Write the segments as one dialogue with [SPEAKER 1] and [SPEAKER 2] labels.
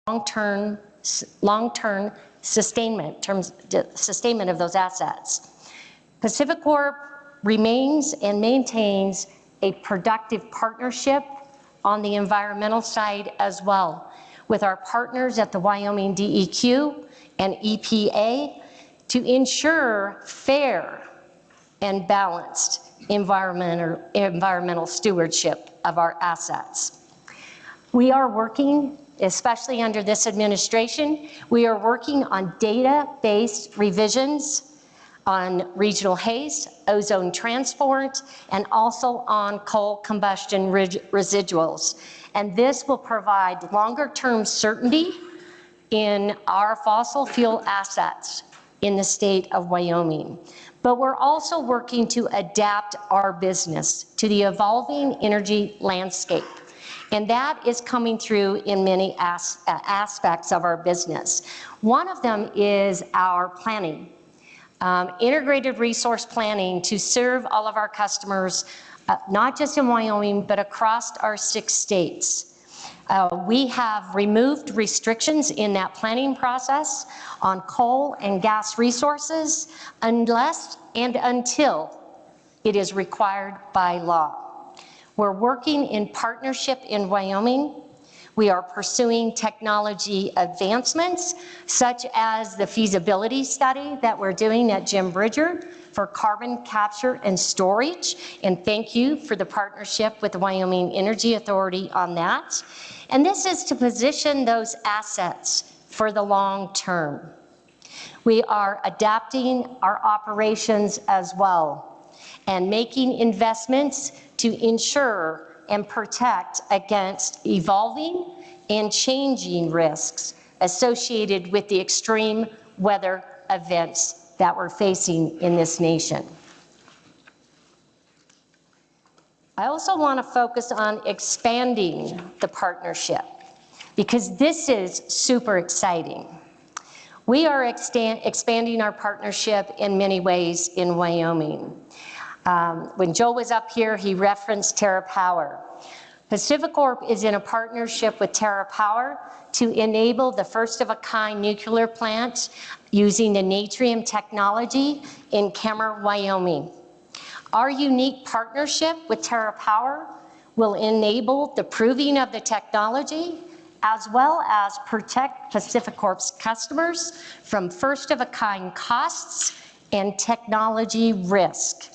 [SPEAKER 1] long-term sustainment of those assets. PacifiCorp remains and maintains a productive partnership on the environmental side as well with our partners at the Wyoming DEQ and EPA to ensure fair and balanced environmental stewardship of our assets. We are working, especially under this administration, we are working on data-based revisions on regional haze, ozone transport, and also on coal combustion residuals. And this will provide longer-term certainty in our fossil fuel assets in the state of Wyoming. But we're also working to adapt our business to the evolving energy landscape. And that is coming through in many aspects of our business. One of them is our planning. Integrated resource planning to serve all of our customers, not just in Wyoming, but across our 6 states. We have removed restrictions in that planning process on coal and gas resources unless and until it is required by law. We're working in partnership in Wyoming. We are pursuing technology advancements, such as the feasibility study that we're doing at Jim Bridger for carbon capture and storage. And thank you for the partnership with the Wyoming Energy Authority on that. And this is to position those assets for the long term. We are adapting our operations as well and making investments to ensure and protect against evolving and changing risks associated with the extreme weather events that we're facing in this nation. I also want to focus on expanding the partnership because this is super exciting. We are expanding our partnership in many ways in Wyoming. When Joe was up here, he referenced TerraPower. PacifiCorp is in a partnership with TerraPower to enable the first-of-a-kind nuclear plant using the Natrium technology in Kemmer, Wyoming. Our unique partnership with TerraPower will enable the proving of the technology as well as protect PacifiCorp's customers from first-of-a-kind costs and technology risk.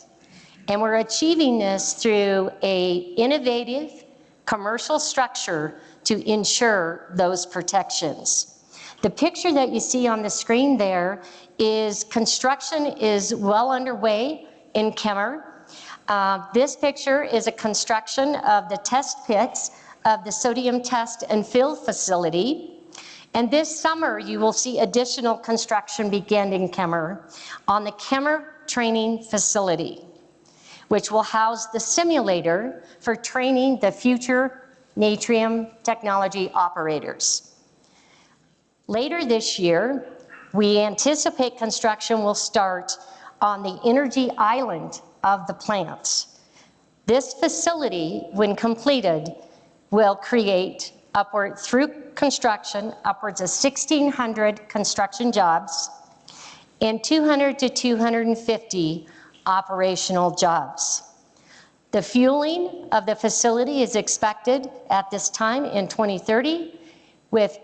[SPEAKER 1] And we're achieving this through an innovative commercial structure to ensure those protections. The picture that you see on the screen there is construction is well underway in Kemmer. This picture is a construction of the test pits of the sodium test and fill facility. And this summer, you will see additional construction begin in Kemmer on the Kemmer Training Facility, which will house the simulator for training the future Natrium technology operators. Later this year, we anticipate construction will start on the energy island of the plants. This facility, when completed, will create through construction, upwards of 1,600 construction jobs and 200 to 250 operational jobs. The fueling of the facility is expected at this time in 2030 with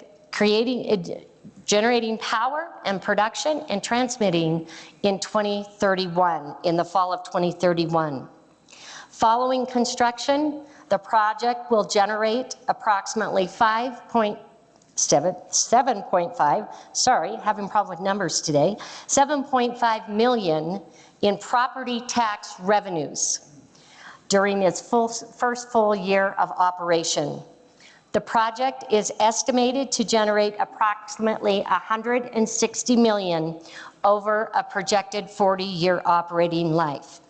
[SPEAKER 1] generating power and production and transmitting in 2031, in the fall of 2031. Following construction, the project will generate approximately 7.5 million in property tax revenues during its first full year of operation. The project is estimated to generate approximately 160 million over a projected 40-year operating life.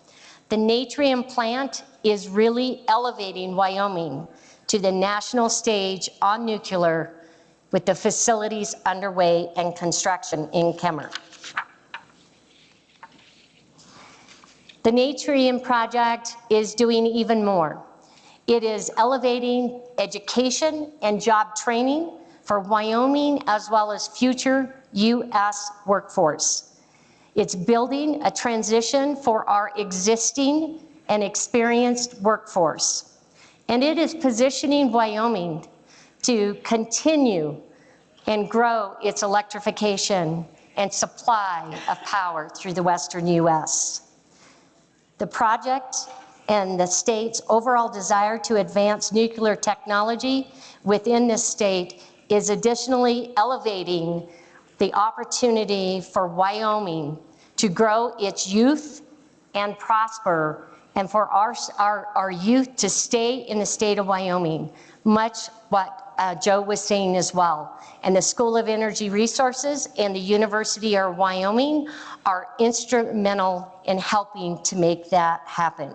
[SPEAKER 1] The Natrium plant is really elevating Wyoming to the national stage on nuclear with the facilities underway and construction in Kemmer. The Natrium project is doing even more. It is elevating education and job training for Wyoming as well as future U.S. workforce. It's building a transition for our existing and experienced workforce. And it is positioning Wyoming to continue and grow its electrification and supply of power through the Western U.S. The project and the state's overall desire to advance nuclear technology within the state is additionally elevating the opportunity for Wyoming to grow its youth and prosper, and for our youth to stay in the state of Wyoming, much what Joe was saying as well. And the School of Energy Resources and the University of Wyoming are instrumental in helping to make that happen.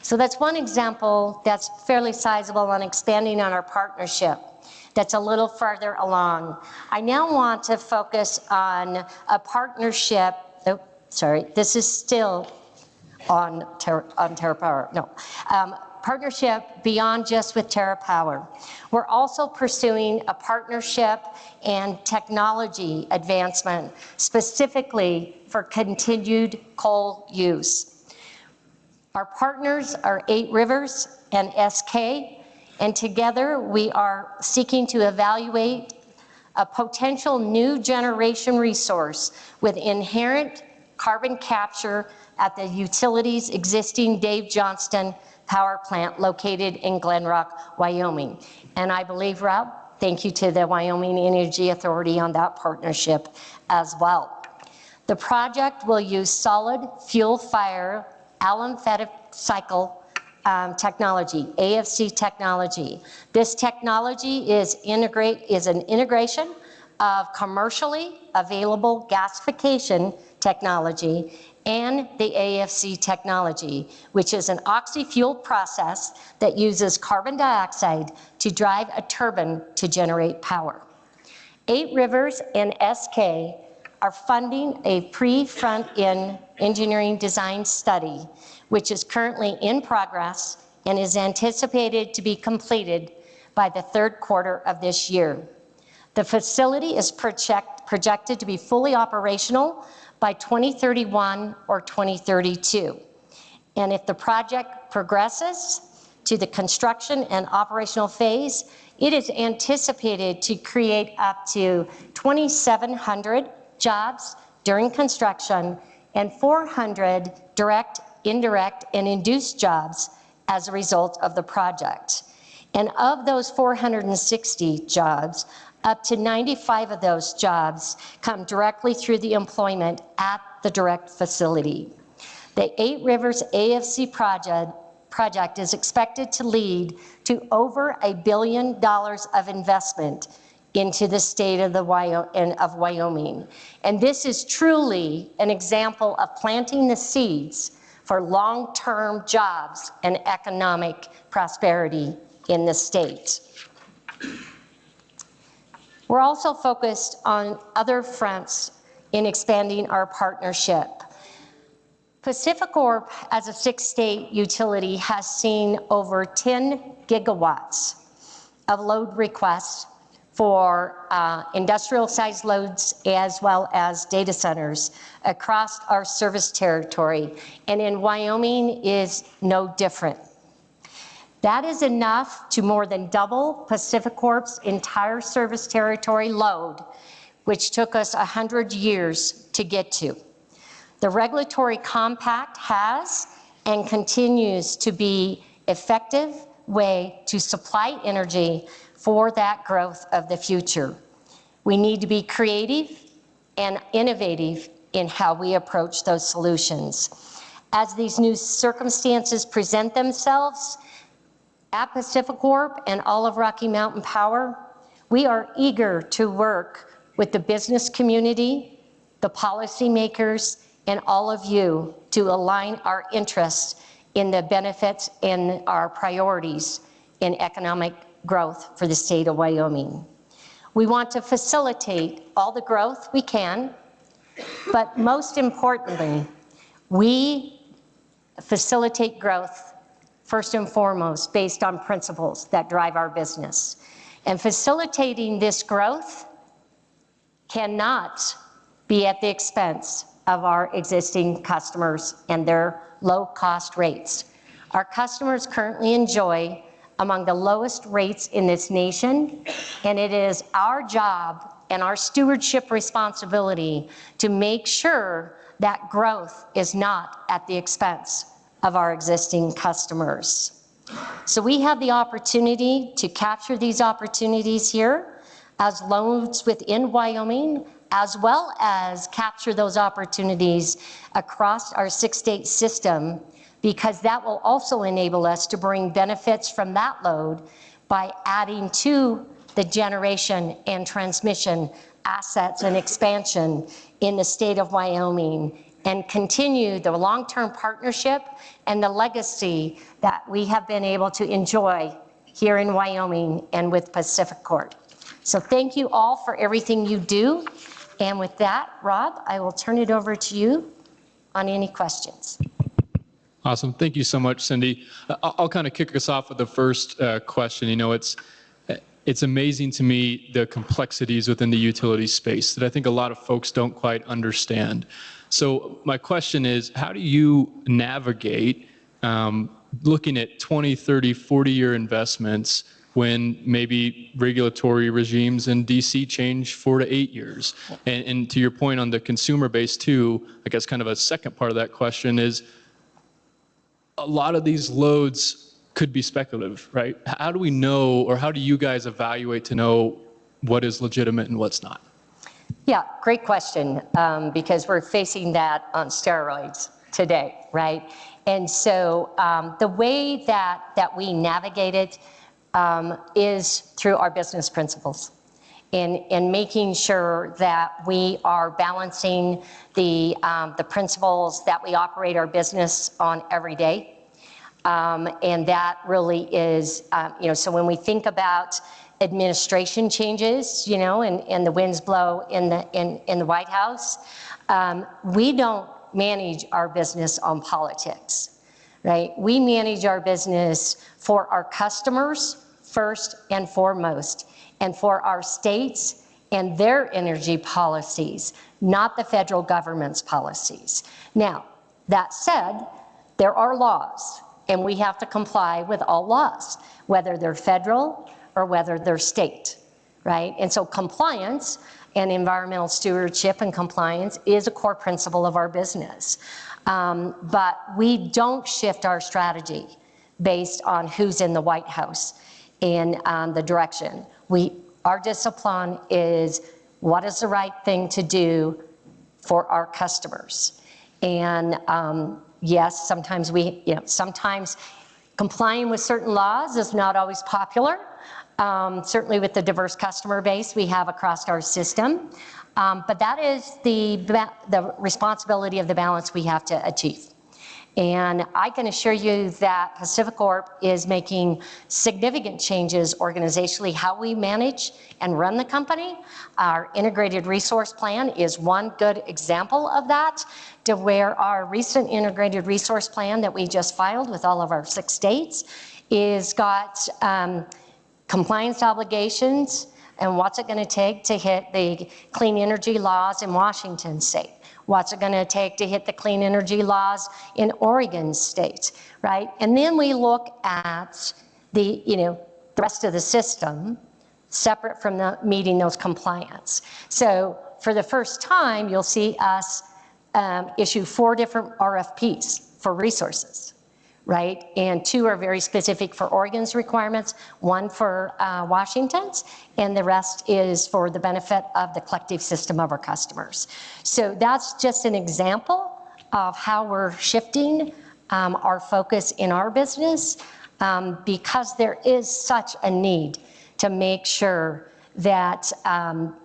[SPEAKER 1] So that's one example that's fairly sizable on expanding on our partnership. That's a little farther along. I now want to focus on a partnership, oh, sorry, this is still on TerraPower, no. Partnership beyond just with TerraPower. We're also pursuing a partnership and technology advancement, specifically for continued coal use. Our partners are 8 Rivers and SK, and together we are seeking to evaluate a potential new generation resource with inherent carbon capture at the utility's existing Dave Johnston power plant located in Glen Rock, Wyoming. And I believe, Rob, thank you to the Wyoming Energy Authority on that partnership as well. The project will use solid fuel fire aliphatic cycle technology, AFC technology. This technology is an integration of commercially available gasification technology and the AFC technology, which is an oxy-fuel process that uses carbon dioxide to drive a turbine to generate power. 8 Rivers and SK are funding a pre-front-end engineering design study, which is currently in progress and is anticipated to be completed by the 3rd quarter of this year. The facility is projected to be fully operational by 2031 or 2032. And if the project progresses to the construction and operational phase, it is anticipated to create up to 2,700 jobs during construction and 400 direct, indirect, and induced jobs as a result of the project. And of those 460 jobs, up to 95 of those jobs come directly through the employment at the direct facility. The 8 Rivers AFC project is expected to lead to over $1 billion of investment into the state of Wyoming. And this is truly an example of planting the seeds for long-term jobs and economic prosperity in the state. We're also focused on other fronts in expanding our partnership. PacifiCorp, as a 6-state utility, has seen over 10 gigawatts of load requests for industrial-sized loads as well as data centers across our service territory, and in Wyoming is no different. That is enough to more than double PacifiCorp's entire service territory load, which took us 100 years to get to. The regulatory compact has and continues to be an effective way to supply energy for that growth of the future. We need to be creative and innovative in how we approach those solutions. As these new circumstances present themselves, at PacifiCorp and all of Rocky Mountain Power, we are eager to work with the business community, the policymakers, and all of you to align our interests in the benefits and our priorities in economic growth for the state of Wyoming. We want to facilitate all the growth we can, but most importantly, we facilitate growth first and foremost, based on principles that drive our business. And facilitating this growth cannot be at the expense of our existing customers and their low-cost rates. Our customers currently enjoy among the lowest rates in this nation, and it is our job and our stewardship responsibility to make sure that growth is not at the expense of our existing customers. So we have the opportunity to capture these opportunities here as loads within Wyoming, as well as capture those opportunities across our 6-state system, because that will also enable us to bring benefits from that load by adding to the generation and transmission assets and expansion in the state of Wyoming, and continue the long-term partnership and the legacy that we have been able to enjoy here in Wyoming and with PacifiCorp. So thank you all for everything you do. And with that, Rob, I will turn it over to you on any questions.
[SPEAKER 2] Awesome. Thank you so much, Cindy. I'll kind of kick us off with the first question. You know, it's amazing to me the complexities within the utility space that I think a lot of folks don't quite understand. So my question is, how do you navigate looking at 20, 30, 40-year investments when maybe regulatory regimes in DC change 4 to 8 years? And to your point on the consumer base too, I guess kind of a second part of that question is, a lot of these loads could be speculative, right? How do we know, or how do you guys evaluate to know what is legitimate and what's not?
[SPEAKER 1] Yeah, great question, because we're facing that on steroids today, right? And so the way that we navigate it is through our business principles, and making sure that we are balancing the principles that we operate our business on every day. And that really is, so when we think about administration changes, and the winds blow in the White House, we don't manage our business on politics, right? We manage our business for our customers first and foremost, and for our states and their energy policies, not the federal government's policies. Now, that said, there are laws, and we have to comply with all laws, whether they're federal or whether they're state, right? And so compliance and environmental stewardship and compliance is a core principle of our business. But we don't shift our strategy based on who's in the White House and the direction. Our discipline is what is the right thing to do for our customers. And yes, sometimes sometimes complying with certain laws is not always popular, certainly with the diverse customer base we have across our system. But that is the responsibility of the balance we have to achieve. And I can assure you that PacifiCorp is making significant changes organizationally, how we manage and run the company. Our integrated resource plan is one good example of that, to where our recent integrated resource plan that we just filed with all of our 6 states is got compliance obligations and what's it going to take to hit the clean energy laws in Washington state. What's it going to take to hit the clean energy laws in Oregon state, right? And then we look at the rest of the system separate from meeting those compliance. So for the first time, you'll see us issue 4 different RFPs for resources, right? And 2 are very specific for Oregon's requirements, 1 for Washington's, and the rest is for the benefit of the collective system of our customers. So that's just an example of how we're shifting our focus in our business, because there is such a need to make sure that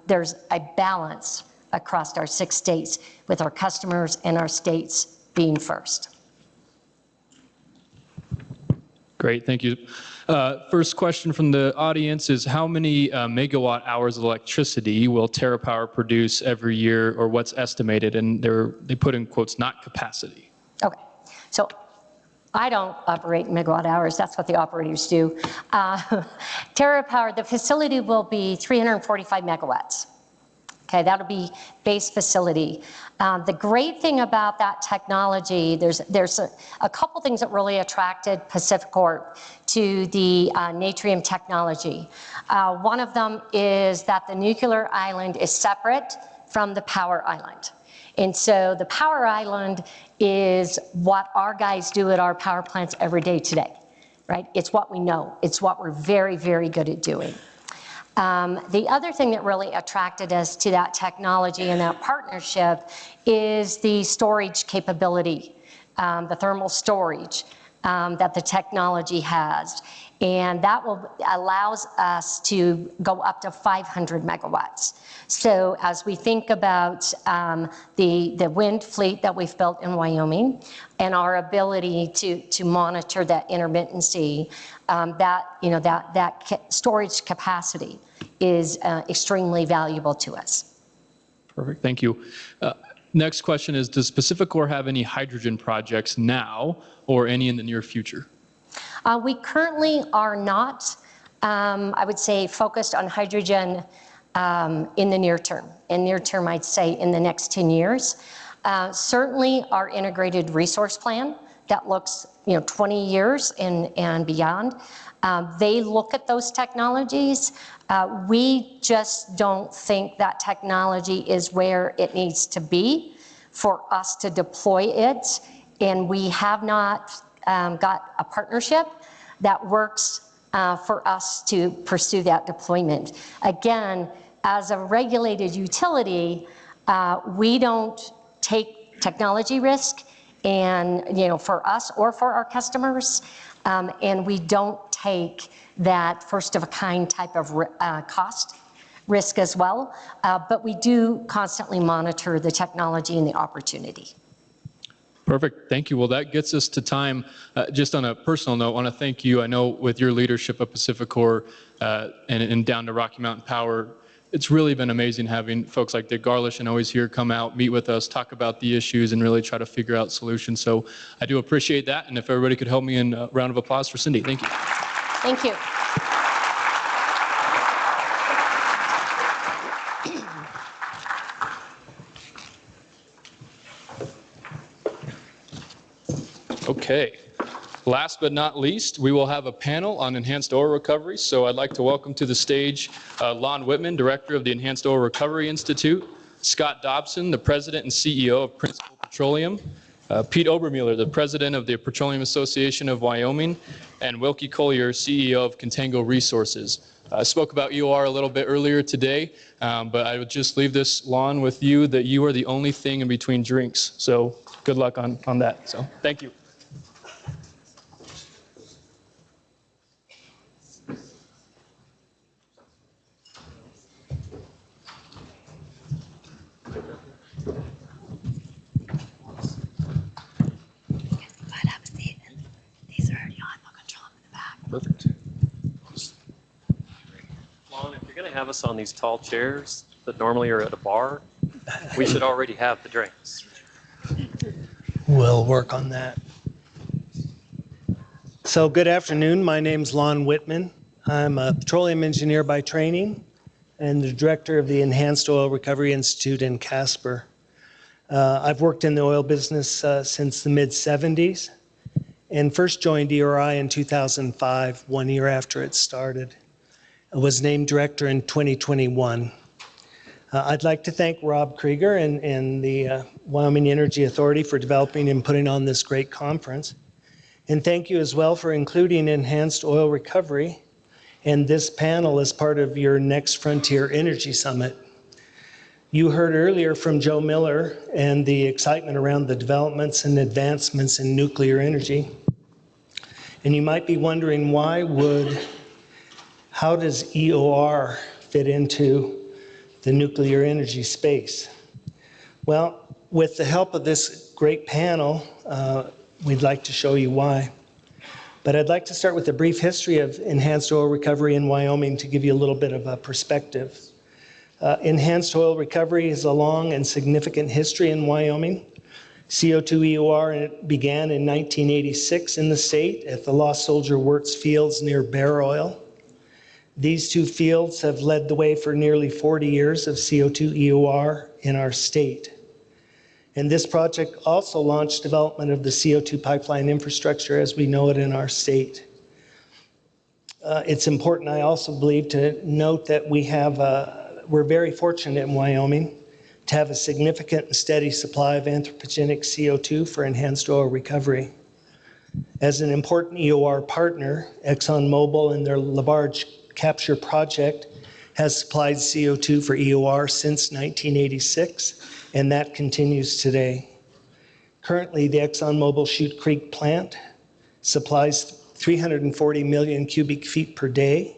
[SPEAKER 1] there's a balance across our 6 states, with our customers and our states being first.
[SPEAKER 2] Great, thank you. First question from the audience is, how many megawatt hours of electricity will TerraPower produce every year, or what's estimated? And they put in quotes, not capacity.
[SPEAKER 1] Okay, so I don't operate in megawatt hours, that's what the operators do. TerraPower, the facility will be 345 megawatts. Okay, that'll be base facility. The great thing about that technology, there's a couple things that really attracted PacifiCorp to the Natrium technology. One of them is that the nuclear island is separate from the power island. And so the power island is what our guys do at our power plants every day today, right? It's what we know. It's what we're very, very good at doing. The other thing that really attracted us to that technology and that partnership is the storage capability, the thermal storage that the technology has. And that allows us to go up to 500 megawatts. So as we think about the wind fleet that we've built in Wyoming and our ability to monitor that intermittency, that storage capacity is extremely valuable to us.
[SPEAKER 2] Perfect, thank you. Next question is, does PacifiCorp have any hydrogen projects now or any in the near future?
[SPEAKER 1] We currently are not, I would say, focused on hydrogen in the near term. In near term, I'd say in the next 10 years. Certainly our integrated resource plan that looks 20 years and beyond, they look at those technologies. We just don't think that technology is where it needs to be for us to deploy it. And we have not got a partnership that works for us to pursue that deployment. Again, as a regulated utility, we don't take technology risk, and for us or for our customers, and we don't take that first of a kind type of cost risk as well, but we do constantly monitor the technology and the opportunity.
[SPEAKER 2] Perfect, thank you. Well, that gets us to time. Just on a personal note, I want to thank you. I know with your leadership at PacifiCorp and down to Rocky Mountain Power, it's really been amazing having folks like Dick Garlish and always here come out, meet with us, talk about the issues, and really try to figure out solutions. So I do appreciate that. And if everybody could help me in a round of applause for Cindy. Thank you.
[SPEAKER 1] Thank you.
[SPEAKER 2] Okay. Last but not least, we will have a panel on enhanced oil recovery. So I'd like to welcome to the stage Lon Whitman, Director of the Enhanced Oil Recovery Institute, Scott Dobson, the President and CEO of Principal Petroleum, Pete Obermueller, the President of the Petroleum Association of Wyoming, and Wilkie Collier, CEO of Contango Resources. I spoke about EOR a little bit earlier today, but I would just leave this, Lon, with you that you are the only thing in between drinks. So good luck on that. So thank you.
[SPEAKER 3] Perfect. Lon, if you're going to have us on these tall chairs that normally are at a bar, we should already have the drinks.
[SPEAKER 4] We'll work on that. So good afternoon. My name's Lon Whitman. I'm a petroleum engineer by training and the director of the Enhanced Oil Recovery Institute in Casper. I've worked in the oil business since the mid-'70s. And first joined ERI in 2005, 1 year after it started. I was named director in 2021. I'd like to thank Rob Krieger and the Wyoming Energy Authority for developing and putting on this great conference. And thank you as well for including enhanced oil recovery and this panel as part of your Next Frontier Energy Summit. You heard earlier from Joe Miller and the excitement around the developments and advancements in nuclear energy. And you might be wondering how does EOR fit into the nuclear energy space? Well, with the help of this great panel, we'd like to show you why. But I'd like to start with a brief history of enhanced oil recovery in Wyoming to give you a little bit of a perspective. Enhanced oil recovery has a long and significant history in Wyoming. CO2 EOR began in 1986 in the state at the Lost Soldier Works fields near Bear Oil. These two fields have led the way for nearly 40 years of CO2 EOR in our state. And this project also launched development of the CO2 pipeline infrastructure as we know it in our state. It's important, I also believe, to note that we're very fortunate in Wyoming to have a significant and steady supply of anthropogenic CO2 for enhanced oil recovery. As an important EOR partner, ExxonMobil and their LaBarge Capture project has supplied CO2 for EOR since 1986, and that continues today. Currently, the ExxonMobil Chute Creek plant supplies 340 million cubic feet per day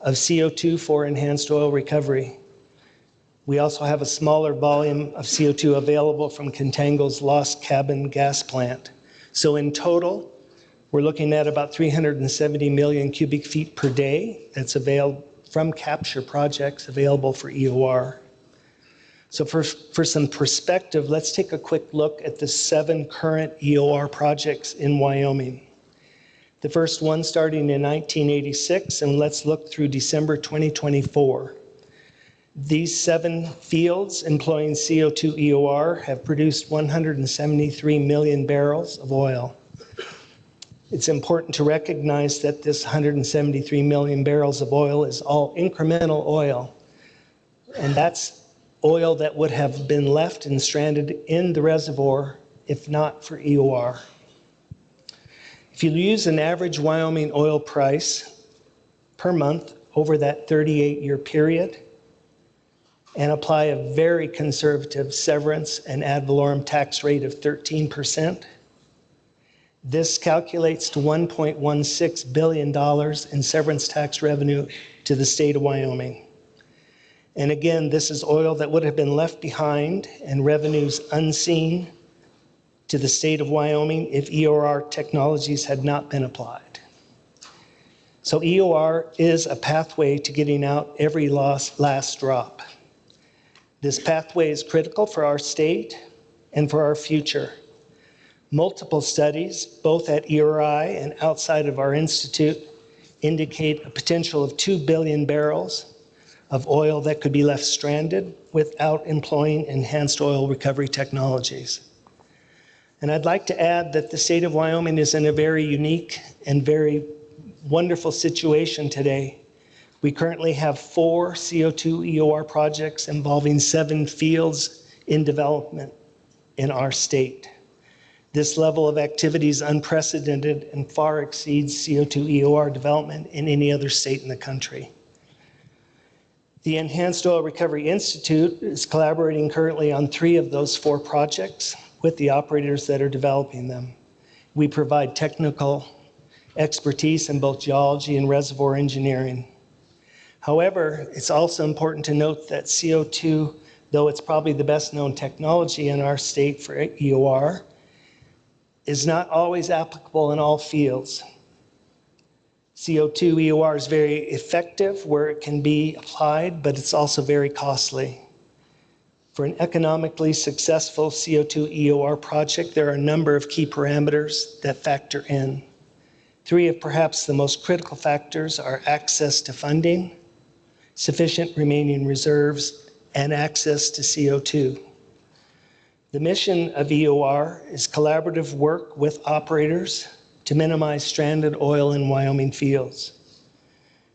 [SPEAKER 4] of CO2 for enhanced oil recovery. We also have a smaller volume of CO2 available from Contango's Lost Cabin gas plant. So in total, we're looking at about 370 million cubic feet per day that's available from capture projects available for EOR. So for some perspective, let's take a quick look at the 7 current EOR projects in Wyoming. The first one starting in 1986, and let's look through December 2024. These 7 fields employing CO2 EOR have produced 173 million barrels of oil. It's important to recognize that this 173 million barrels of oil is all incremental oil, and that's oil that would have been left and stranded in the reservoir if not for EOR. If you use an average Wyoming oil price per month over that 38-year period and apply a very conservative severance and ad valorem tax rate of 13%, this calculates to $1.16 billion in severance tax revenue to the state of Wyoming. And again, this is oil that would have been left behind and revenues unseen to the state of Wyoming if EOR technologies had not been applied. So EOR is a pathway to getting out every last drop. This pathway is critical for our state and for our future. Multiple studies, both at ERI and outside of our institute, indicate a potential of 2 billion barrels of oil that could be left stranded without employing enhanced oil recovery technologies. And I'd like to add that the state of Wyoming is in a very unique and very wonderful situation today. We currently have 4 CO2 EOR projects involving 7 fields in development in our state. This level of activity is unprecedented and far exceeds CO2 EOR development in any other state in the country. The Enhanced Oil Recovery Institute is collaborating currently on 3 of those 4 projects with the operators that are developing them. We provide technical expertise in both geology and reservoir engineering. However, it's also important to note that CO2, though it's probably the best known technology in our state for EOR, is not always applicable in all fields. CO2 EOR is very effective where it can be applied, but it's also very costly. For an economically successful CO2 EOR project, there are a number of key parameters that factor in. 3 of perhaps the most critical factors are access to funding, sufficient remaining reserves, and access to CO2. The mission of EOR is collaborative work with operators to minimize stranded oil in Wyoming fields.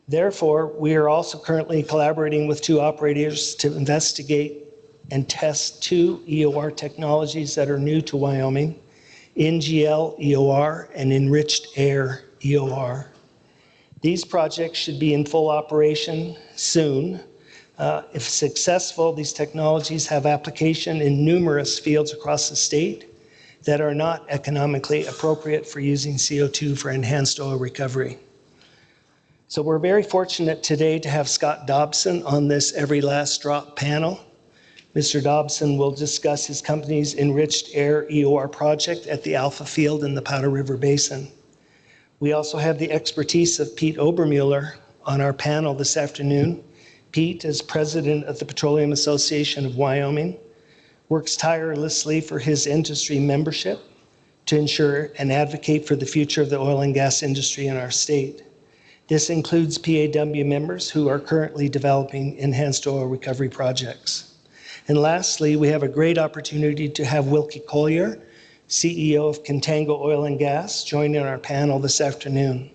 [SPEAKER 4] Therefore, we are also currently collaborating with 2 operators to investigate and test 2 EOR technologies that are new to Wyoming, NGL EOR and Enriched Air EOR. These projects should be in full operation soon. If successful, these technologies have application in numerous fields across the state that are not economically appropriate for using CO2 for enhanced oil recovery. So we're very fortunate today to have Scott Dobson on this Every Last Drop panel. Mr. Dobson will discuss his company's Enriched Air EOR project at the Alpha Field in the Powder River Basin. We also have the expertise of Pete Obermuller on our panel this afternoon. Pete is president of the Petroleum Association of Wyoming, works tirelessly for his industry membership to ensure and advocate for the future of the oil and gas industry in our state. This includes PAW members who are currently developing enhanced oil recovery projects. And lastly, we have a great opportunity to have Wilkie Collier, CEO of Contango Oil and Gas, joining our panel this afternoon.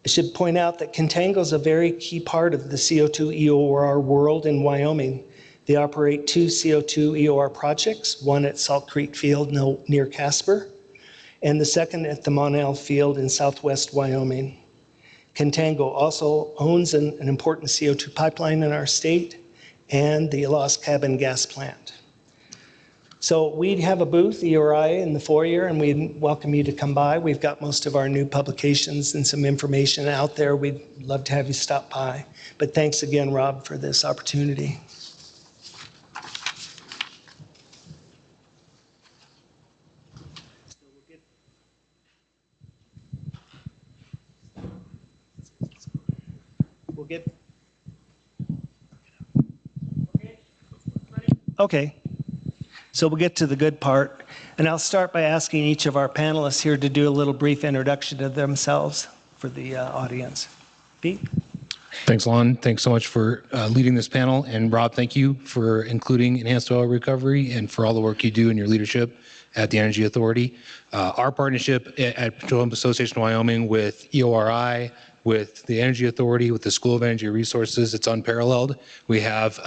[SPEAKER 4] I should point out that Contango is a very key part of the CO2 EOR world in Wyoming. They operate 2 CO2 EOR projects, one at Salt Creek Field near Casper, and the second at the Monell Field in southwest Wyoming. Contango also owns an important CO2 pipeline in our state and the Lost Cabin gas plant. So we have a booth, EORI, in the foyer, and we welcome you to come by. We've got most of our new publications and some information out there. We'd love to have you stop by. But thanks again, Rob, for this opportunity. Okay, so we'll get to the good part. And I'll start by asking each of our panelists here to do a little brief introduction of themselves for the audience. Pete?
[SPEAKER 5] Thanks, Lon. Thanks so much for leading this panel. And Rob, thank you for including enhanced oil recovery and for all the work you do in your leadership at the Energy Authority. Our partnership at Petroleum Association of Wyoming with EORI, with the Energy Authority, with the School of Energy Resources, it's unparalleled. We have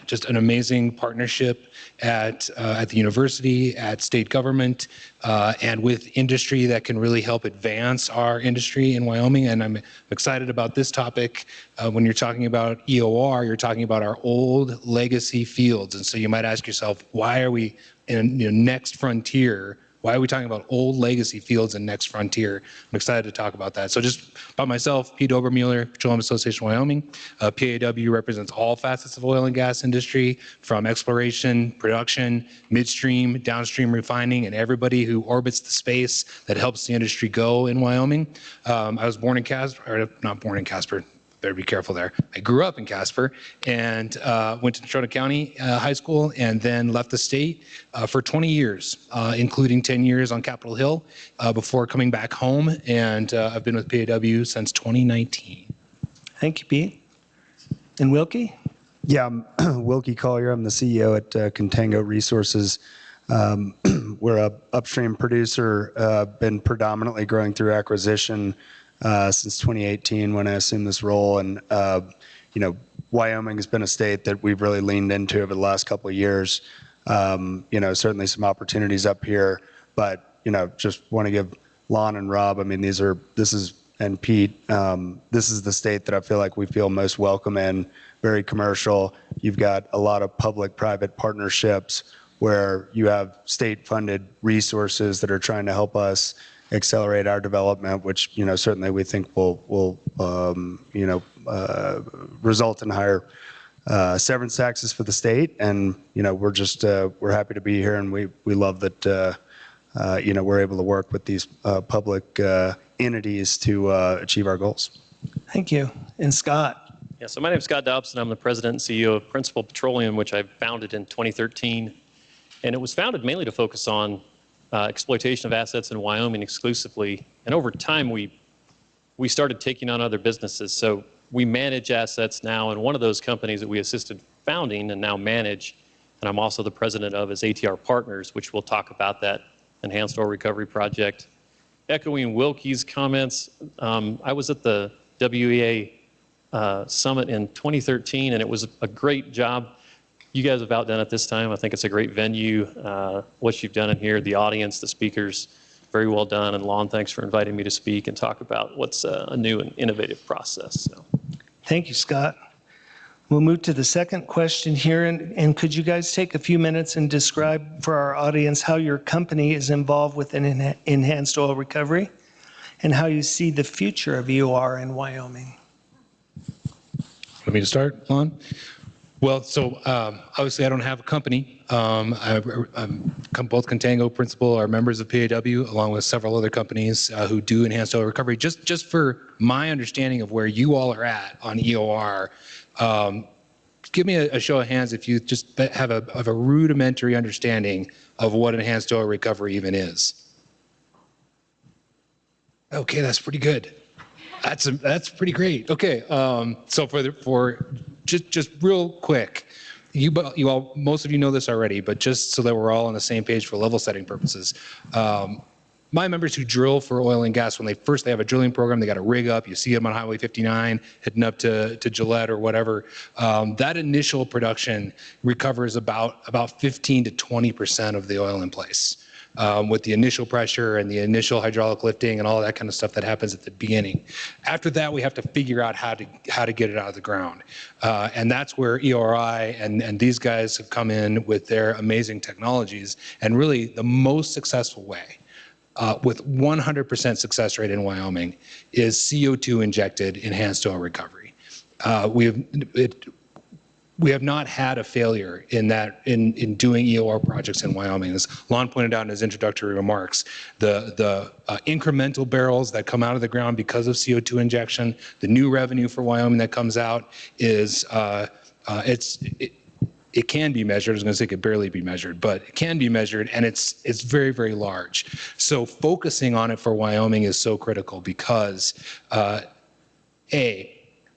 [SPEAKER 5] just an amazing partnership at the university, at state government, and with industry that can really help advance our industry in Wyoming. And I'm excited about this topic. When you're talking about EOR, you're talking about our old legacy fields. And so you might ask yourself, why are we in next frontier? Why are we talking about old legacy fields and next frontier? I'm excited to talk about that. So just about myself, Pete Obermueller, Petroleum Association of Wyoming. PAW represents all facets of oil and gas industry, from exploration, production, midstream, downstream refining, and everybody who orbits the space that helps the industry go in Wyoming. I was born in Casper, or not born in Casper. Better be careful there. I grew up in Casper and went to Natrona County High School and then left the state for 20 years, including 10 years on Capitol Hill before coming back home. And I've been with PAW since 2019.
[SPEAKER 4] Thank you, Pete. And Wilkie?
[SPEAKER 6] Yeah, I'm Wilkie Collier. I'm the CEO at Contango Resources. We're a upstream producer, been predominantly growing through acquisition since 2018 when I assumed this role. And, Wyoming has been a state that we've really leaned into over the last couple of years. Certainly some opportunities up here, but, just want to give Lon and Rob, and Pete, this is the state that I feel like we feel most welcome in, very commercial. You've got a lot of public-private partnerships where you have state-funded resources that are trying to help us accelerate our development, which certainly we think will result in higher severance taxes for the state. And we're happy to be here, and we love that we're able to work with these public entities to achieve our goals.
[SPEAKER 4] Thank you. And Scott?
[SPEAKER 3] Yeah, so my name is Scott Dobson. I'm the president and CEO of Principal Petroleum, which I founded in 2013. And it was founded mainly to focus on exploitation of assets in Wyoming exclusively. And over time, we started taking on other businesses. So we manage assets now, and one of those companies that we assisted founding and now manage, and I'm also the president of, is ATR Partners, which we'll talk about that enhanced oil recovery project. Echoing Wilkie's comments, I was at the WEA Summit in 2013, and it was a great job. You guys have outdone it this time. I think it's a great venue. What you've done in here, the audience, the speakers, very well done. And Lon, thanks for inviting me to speak and talk about what's a new and innovative process. So.
[SPEAKER 4] Thank you, Scott. We'll move to the second question here. And could you guys take a few minutes and describe for our audience how your company is involved with an enhanced oil recovery and how you see the future of EOR in Wyoming?
[SPEAKER 5] Want me to start, Lon? Well, so obviously I don't have a company. Both Contango Principal are members of PAW, along with several other companies who do enhanced oil recovery. Just for my understanding of where you all are at on EOR, give me a show of hands if you just have a rudimentary understanding of what enhanced oil recovery even is. Okay, that's pretty good. That's pretty great. Okay, so for just real quick, you all, most of you know this already, but just so that we're all on the same page for level setting purposes. My members who drill for oil and gas, when they have a drilling program, they got a rig up, you see them on Highway 59 heading up to Gillette or whatever. That initial production recovers about 15 to 20% of the oil in place. With the initial pressure and the initial hydraulic lifting and all that kind of stuff that happens at the beginning. After that, we have to figure out how to get it out of the ground. And that's where EORI and these guys have come in with their amazing technologies. And really the most successful way, with 100% success rate in Wyoming, is CO2 injected enhanced oil recovery. We have not had a failure in doing EOR projects in Wyoming. As Lon pointed out in his introductory remarks, the incremental barrels that come out of the ground because of CO2 injection, the new revenue for Wyoming that comes out is it can be measured. I was going to say it could barely be measured, but it can be measured, and it's very, very large. So focusing on it for Wyoming is so critical because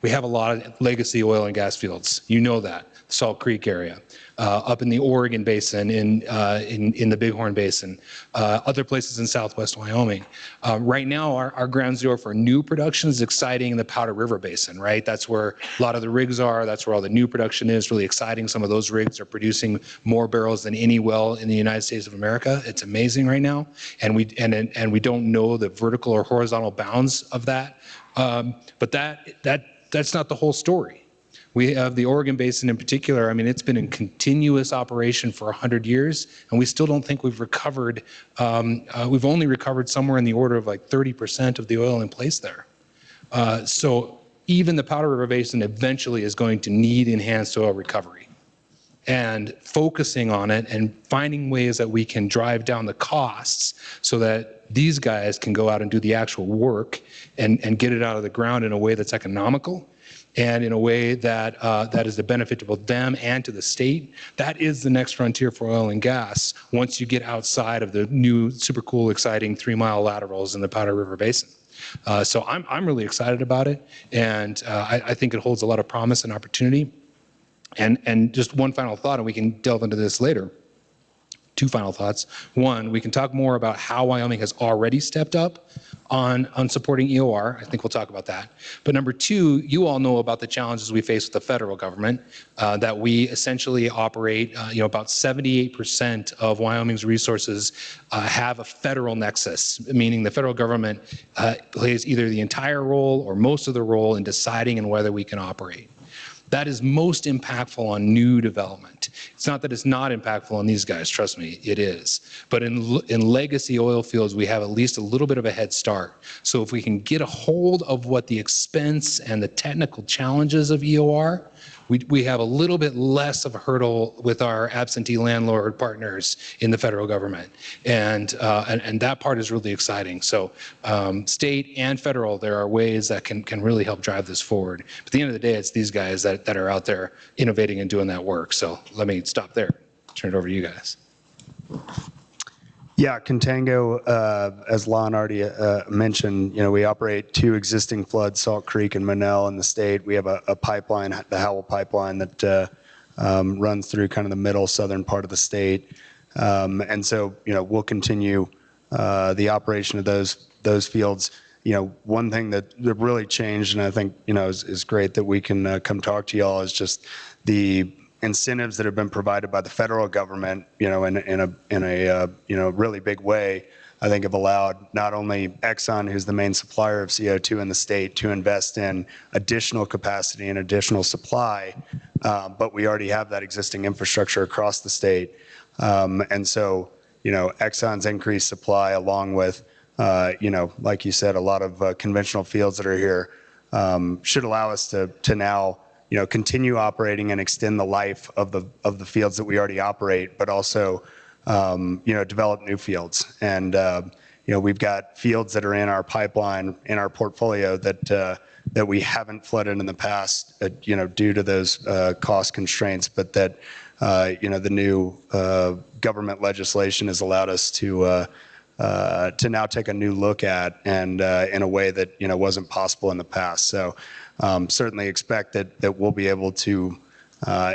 [SPEAKER 5] we have a lot of legacy oil and gas fields. You know that. Salt Creek area, up in the Oregon Basin, in the Bighorn Basin, other places in southwest Wyoming. Right now, our ground zero for new production is exciting in the Powder River Basin, right? That's where a lot of the rigs are. That's where all the new production is, really exciting. Some of those rigs are producing more barrels than any well in the United States of America. It's amazing right now. And we don't know the vertical or horizontal bounds of that. But that's not the whole story. We have the Oregon Basin in particular. I mean, it's been in continuous operation for 100 years, and we still don't think we've recovered. We've only recovered somewhere in the order of like 30% of the oil in place there. So even the Powder River Basin eventually is going to need enhanced oil recovery. And focusing on it and finding ways that we can drive down the costs so that these guys can go out and do the actual work and get it out of the ground in a way that's economical and in a way that that is a benefit to both them and to the state. That is the next frontier for oil and gas once you get outside of the new super cool, exciting 3-mile laterals in the Powder River Basin. So I'm really excited about it, and I think it holds a lot of promise and opportunity. And just one final thought, and we can delve into this later. 2 final thoughts. One, we can talk more about how Wyoming has already stepped up on supporting EOR. I think we'll talk about that. But number 2, you all know about the challenges we face with the federal government, that we essentially operate, about 78% of Wyoming's resources have a federal nexus, meaning the federal government plays either the entire role or most of the role in deciding on whether we can operate. That is most impactful on new development. It's not that it's not impactful on these guys, trust me, it is. But in legacy oil fields, we have at least a little bit of a head start. So if we can get a hold of what the expense and the technical challenges of EOR, we have a little bit less of a hurdle with our absentee landlord partners in the federal government. And that part is really exciting. So state and federal, there are ways that can really help drive this forward. But at the end of the day, it's these guys that are out there innovating and doing that work. So let me stop there. Turn it over to you guys.
[SPEAKER 6] Yeah, Contango, as Lon already mentioned, we operate 2 existing floods, Salt Creek and Monell in the state. We have a pipeline, the Howell pipeline, that runs through kind of the middle southern part of the state. And so, we'll continue the operation of those fields. One thing that really changed, and I think, is great that we can come talk to y'all, is just the incentives that have been provided by the federal government, in a really big way, I think have allowed not only Exxon, who's the main supplier of CO2 in the state, to invest in additional capacity and additional supply, but we already have that existing infrastructure across the state. And so, Exxon's increased supply along with, like you said, a lot of conventional fields that are here, should allow us to now continue operating and extend the life of the fields that we already operate, but also, develop new fields. And, we've got fields that are in our pipeline, in our portfolio that we haven't flooded in the past, due to those cost constraints, but that, the new government legislation has allowed us to now take a new look at, and in a way that wasn't possible in the past. So certainly expect that we'll be able to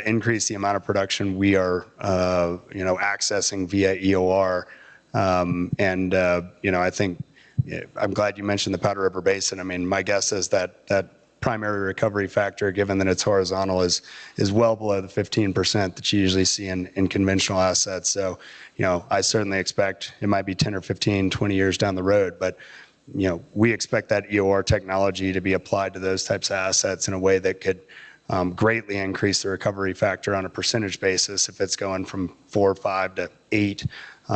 [SPEAKER 6] increase the amount of production we are accessing via EOR. I think I'm glad you mentioned the Powder River Basin. I mean, my guess is that primary recovery factor, given that it's horizontal, is well below the 15% that you usually see in conventional assets. So, I certainly expect it might be 10 or 15, 20 years down the road, but we expect that EOR technology to be applied to those types of assets in a way that could greatly increase the recovery factor on a percentage basis. If it's going from 4 or 5 to 8,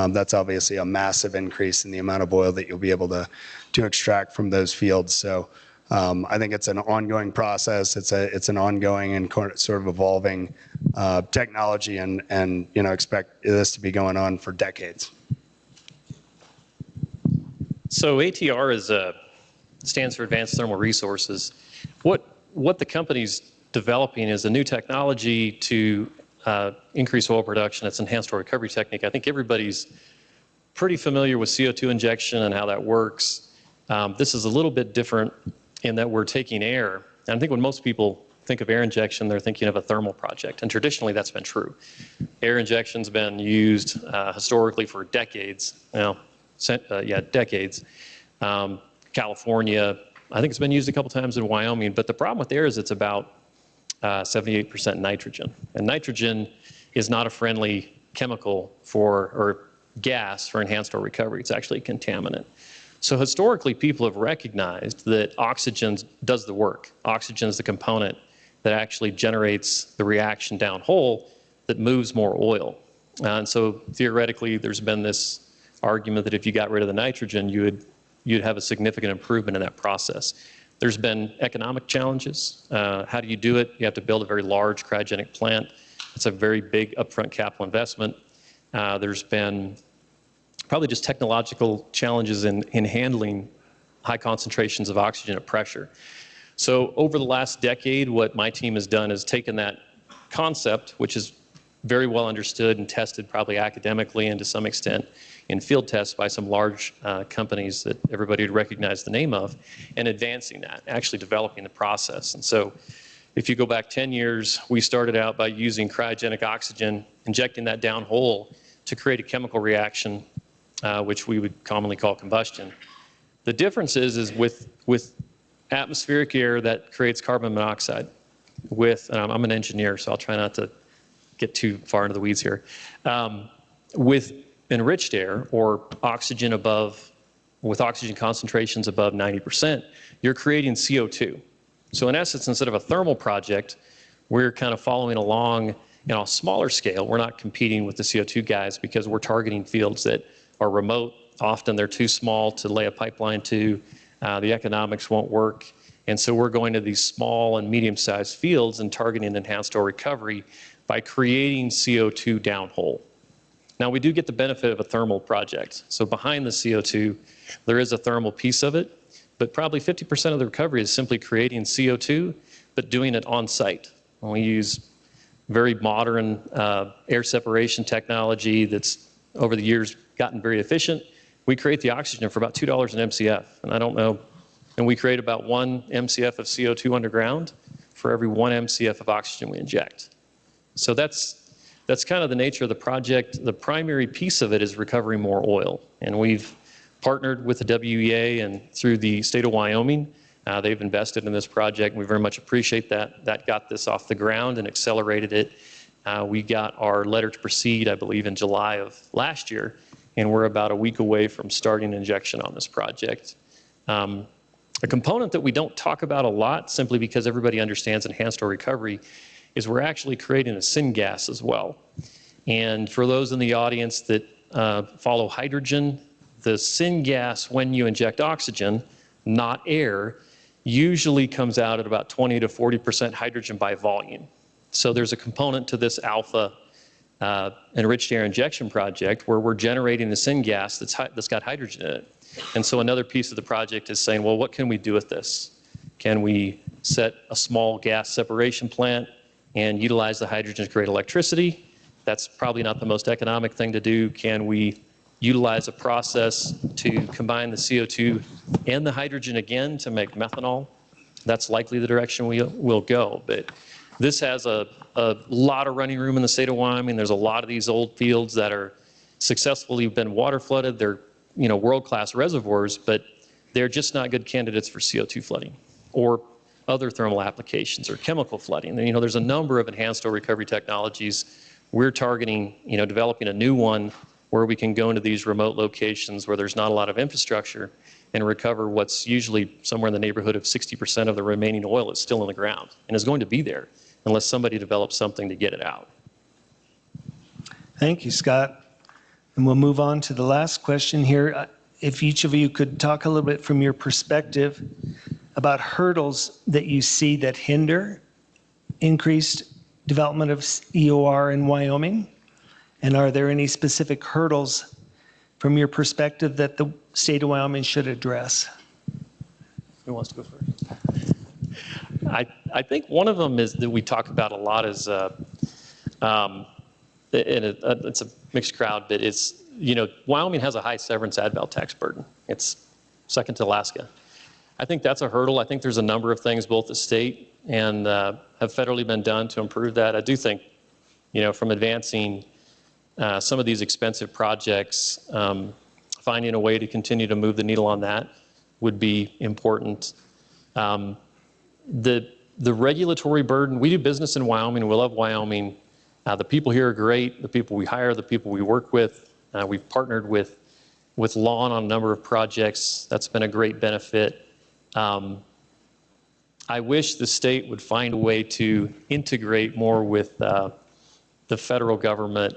[SPEAKER 6] that's obviously a massive increase in the amount of oil that you'll be able to extract from those fields. So I think it's an ongoing process. It's an ongoing and sort of evolving technology, and expect this to be going on for decades.
[SPEAKER 3] So ATR stands for Advanced Thermal Resources. What the company's developing is a new technology to increase oil production. It's enhanced oil recovery technique. I think everybody's pretty familiar with CO2 injection and how that works. This is a little bit different in that we're taking air. And I think when most people think of air injection, they're thinking of a thermal project. And traditionally, that's been true. Air injection's been used historically for decades. Decades. California, I think it's been used a couple times in Wyoming. But the problem with air is it's about 78% nitrogen. And nitrogen is not a friendly chemical or gas for enhanced oil recovery. It's actually a contaminant. So historically, people have recognized that oxygen does the work. Oxygen is the component that actually generates the reaction downhole that moves more oil. And so theoretically, there's been this argument that if you got rid of the nitrogen, you'd have a significant improvement in that process. There's been economic challenges. How do you do it? You have to build a very large cryogenic plant. It's a very big upfront capital investment. There's been probably just technological challenges in handling high concentrations of oxygen at pressure. So over the last decade, what my team has done is taken that concept, which is very well understood and tested probably academically and to some extent in field tests by some large companies that everybody would recognize the name of, and advancing that, actually developing the process. And so if you go back 10 years, we started out by using cryogenic oxygen, injecting that downhole to create a chemical reaction, which we would commonly call combustion. The difference is with atmospheric air that creates carbon monoxide. I'm an engineer, so I'll try not to get too far into the weeds here. With enriched air or oxygen with oxygen concentrations above 90%, you're creating CO2. So in essence, instead of a thermal project, we're kind of following along on a smaller scale. We're not competing with the CO2 guys because we're targeting fields that are remote. Often they're too small to lay a pipeline to. The economics won't work. And so we're going to these small and medium-sized fields and targeting enhanced oil recovery by creating CO2 downhole. Now, we do get the benefit of a thermal project. So behind the CO2, there is a thermal piece of it, but probably 50% of the recovery is simply creating CO2, but doing it on site. And we use very modern air separation technology that's over the years gotten very efficient. We create the oxygen for about $2 an MCF, and I don't know, and we create about 1 MCF of CO2 underground for every 1 MCF of oxygen we inject. So that's kind of the nature of the project. The primary piece of it is recovering more oil, and we've partnered with the WEA and through the state of Wyoming. They've invested in this project, and we very much appreciate that. That got this off the ground and accelerated it. We got our letter to proceed, I believe, in July of last year, and we're about a week away from starting injection on this project. A component that we don't talk about a lot, simply because everybody understands enhanced oil recovery, is we're actually creating a syngas as well. And for those in the audience that follow hydrogen, the syngas, when you inject oxygen, not air, usually comes out at about 20 to 40% hydrogen by volume. So there's a component to this alpha enriched air injection project where we're generating the syngas that's got hydrogen in it. And so another piece of the project is saying, well, what can we do with this? Can we set a small gas separation plant and utilize the hydrogen to create electricity? That's probably not the most economic thing to do. Can we utilize a process to combine the CO2 and the hydrogen again to make methanol? That's likely the direction we'll go. But this has a lot of running room in the state of Wyoming. There's a lot of these old fields that are successfully been water flooded. They're world-class reservoirs, but they're just not good candidates for CO2 flooding or other thermal applications or chemical flooding. There's a number of enhanced oil recovery technologies. We're targeting, developing a new one where we can go into these remote locations where there's not a lot of infrastructure and recover what's usually somewhere in the neighborhood of 60% of the remaining oil is still in the ground and is going to be there unless somebody develops something to get it out.
[SPEAKER 4] Thank you, Scott. And we'll move on to the last question here. If each of you could talk a little bit from your perspective about hurdles that you see that hinder increased development of EOR in Wyoming, and are there any specific hurdles from your perspective that the state of Wyoming should address?
[SPEAKER 3] Who wants to go first? I think one of them is that we talk about a lot is, and it's a mixed crowd, but it's, Wyoming has a high severance ad val tax burden. It's second to Alaska. I think that's a hurdle. I think there's a number of things both the state and have federally been done to improve that. I do think, from advancing some of these expensive projects, finding a way to continue to move the needle on that would be important. The regulatory burden, we do business in Wyoming, we love Wyoming. The people here are great, the people we hire, the people we work with. We've partnered with Lon on a number of projects. That's been a great benefit. I wish the state would find a way to integrate more with the federal government.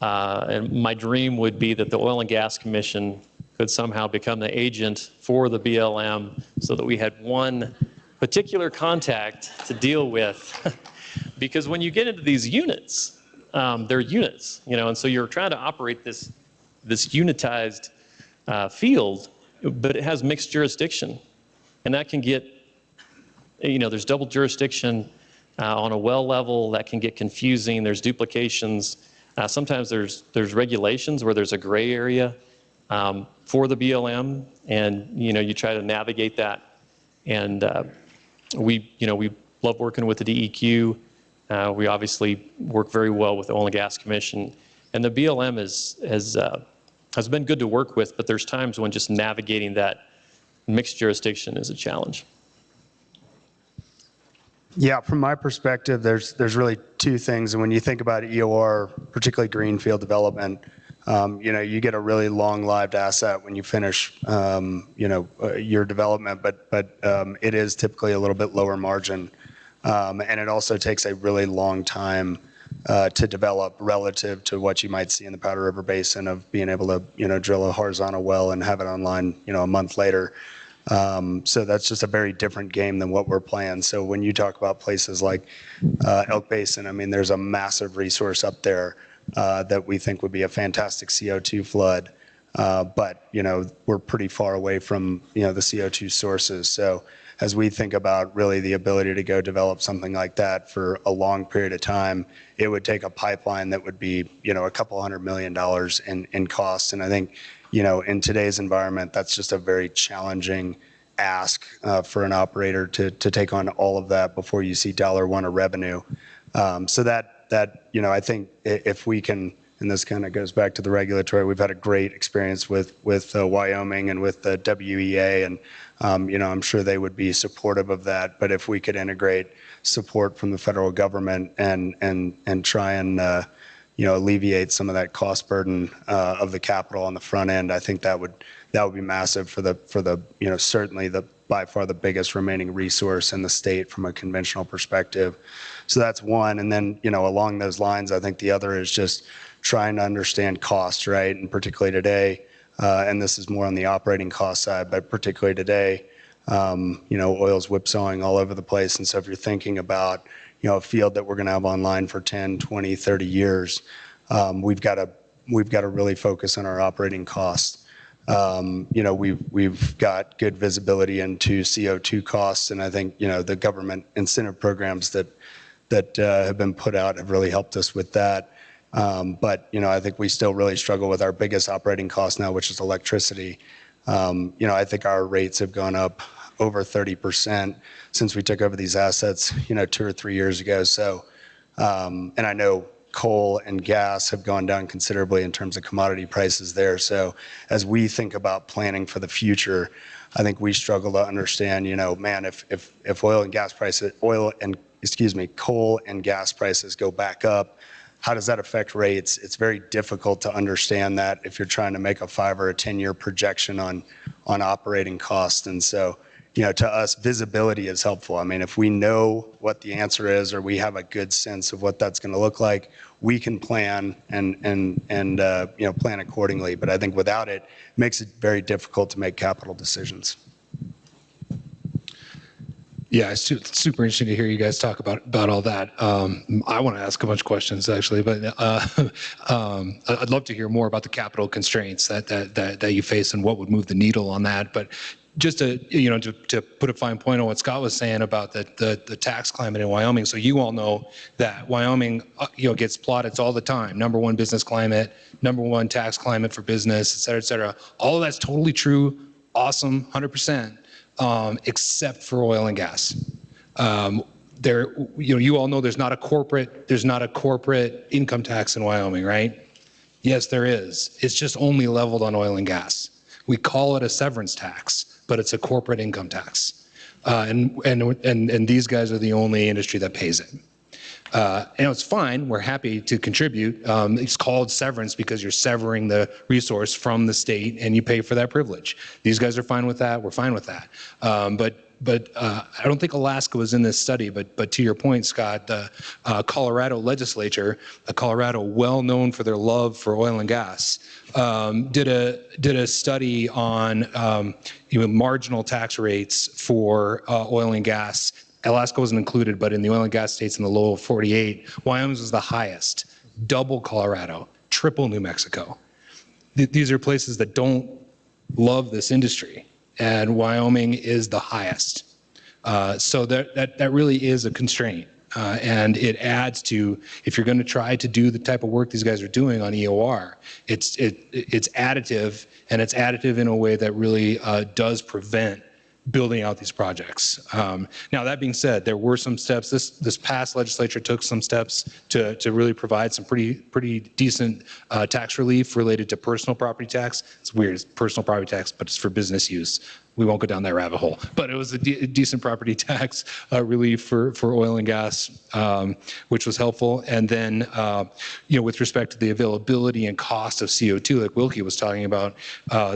[SPEAKER 3] And my dream would be that the Oil and Gas Commission could somehow become the agent for the BLM so that we had one particular contact to deal with. Because when you get into these units, they're units, and so you're trying to operate this unitized field, but it has mixed jurisdiction. And that can get, there's double jurisdiction on a well level. That can get confusing. There's duplications. Sometimes there's regulations where there's a gray area for the BLM, and you try to navigate that. And we love working with the DEQ. We obviously work very well with the Oil and Gas Commission, and the BLM has been good to work with. But there's times when just navigating that mixed jurisdiction is a challenge.
[SPEAKER 6] Yeah, from my perspective, there's really two things. And when you think about EOR, particularly greenfield development, you get a really long-lived asset when you finish, your development, but it is typically a little bit lower margin. And it also takes a really long time to develop relative to what you might see in the Powder River Basin of being able to, drill a horizontal well and have it online, a month later. So that's just a very different game than what we're playing. So when you talk about places like Elk Basin, I mean, there's a massive resource up there that we think would be a fantastic CO2 flood. But, we're pretty far away from, the CO2 sources. So as we think about really the ability to go develop something like that for a long period of time, it would take a pipeline that would be, a couple $100 million in cost. And I think, in today's environment, that's just a very challenging ask for an operator to take on all of that before you see $1 of revenue. So that I think if we can, and this kind of goes back to the regulatory, we've had a great experience with Wyoming and with the WEA, and I'm sure they would be supportive of that. But if we could integrate support from the federal government and try and alleviate some of that cost burden of the capital on the front end, I think that would be massive for the certainly by far the biggest remaining resource in the state from a conventional perspective. So that's one. And then, along those lines, I think the other is just trying to understand cost, right? And particularly today, and this is more on the operating cost side, but particularly today, oil's whipsawing all over the place. And so if you're thinking about, a field that we're going to have online for 10, 20, 30 years, we've got to really focus on our operating costs. We've got good visibility into CO2 costs, and I think the government incentive programs that have been put out have really helped us with that. But I think we still really struggle with our biggest operating cost now, which is electricity. I think our rates have gone up over 30% since we took over these assets 2 or 3 years ago. So, and I know coal and gas have gone down considerably in terms of commodity prices there. So as we think about planning for the future, I think we struggle to understand, man, if coal and gas prices go back up, how does that affect rates? It's very difficult to understand that if you're trying to make a 5 or a 10-year projection on operating costs. And so, to us, visibility is helpful. I mean, if we know what the answer is, or we have a good sense of what that's going to look like, we can plan and plan accordingly. But I think without it, it makes it very difficult to make capital decisions.
[SPEAKER 5] Yeah, it's super interesting to hear you guys talk about all that. I want to ask a bunch of questions actually, but I'd love to hear more about the capital constraints that you face and what would move the needle on that. But just to put a fine point on what Scott was saying about the tax climate in Wyoming. So you all know that Wyoming gets plaudits all the time. #1 business climate, #1 tax climate for business, et cetera, et cetera. All of that's totally true, awesome, 100%. Except for oil and gas. You all know there's not a corporate income tax in Wyoming, right? Yes, there is. It's just only leveled on oil and gas. We call it a severance tax, but it's a corporate income tax. And these guys are the only industry that pays it. And it's fine. We're happy to contribute. It's called severance because you're severing the resource from the state and you pay for that privilege. These guys are fine with that. We're fine with that. But I don't think Alaska was in this study, but to your point, Scott, the Colorado legislature, Colorado well known for their love for oil and gas, did a study on marginal tax rates for oil and gas. Alaska wasn't included, but in the oil and gas states in the lower 48, Wyoming was the highest, double Colorado, triple New Mexico. These are places that don't love this industry, and Wyoming is the highest. So that really is a constraint, and it adds to, if you're going to try to do the type of work these guys are doing on EOR, it's additive, and it's additive in a way that really does prevent building out these projects. Now, that being said, there were some steps. This past legislature took some steps to really provide some pretty decent tax relief related to personal property tax. It's weird, it's personal property tax, but it's for business use. We won't go down that rabbit hole. But it was a decent property tax relief for oil and gas, which was helpful. And then, with respect to the availability and cost of CO2, like Wilkie was talking about,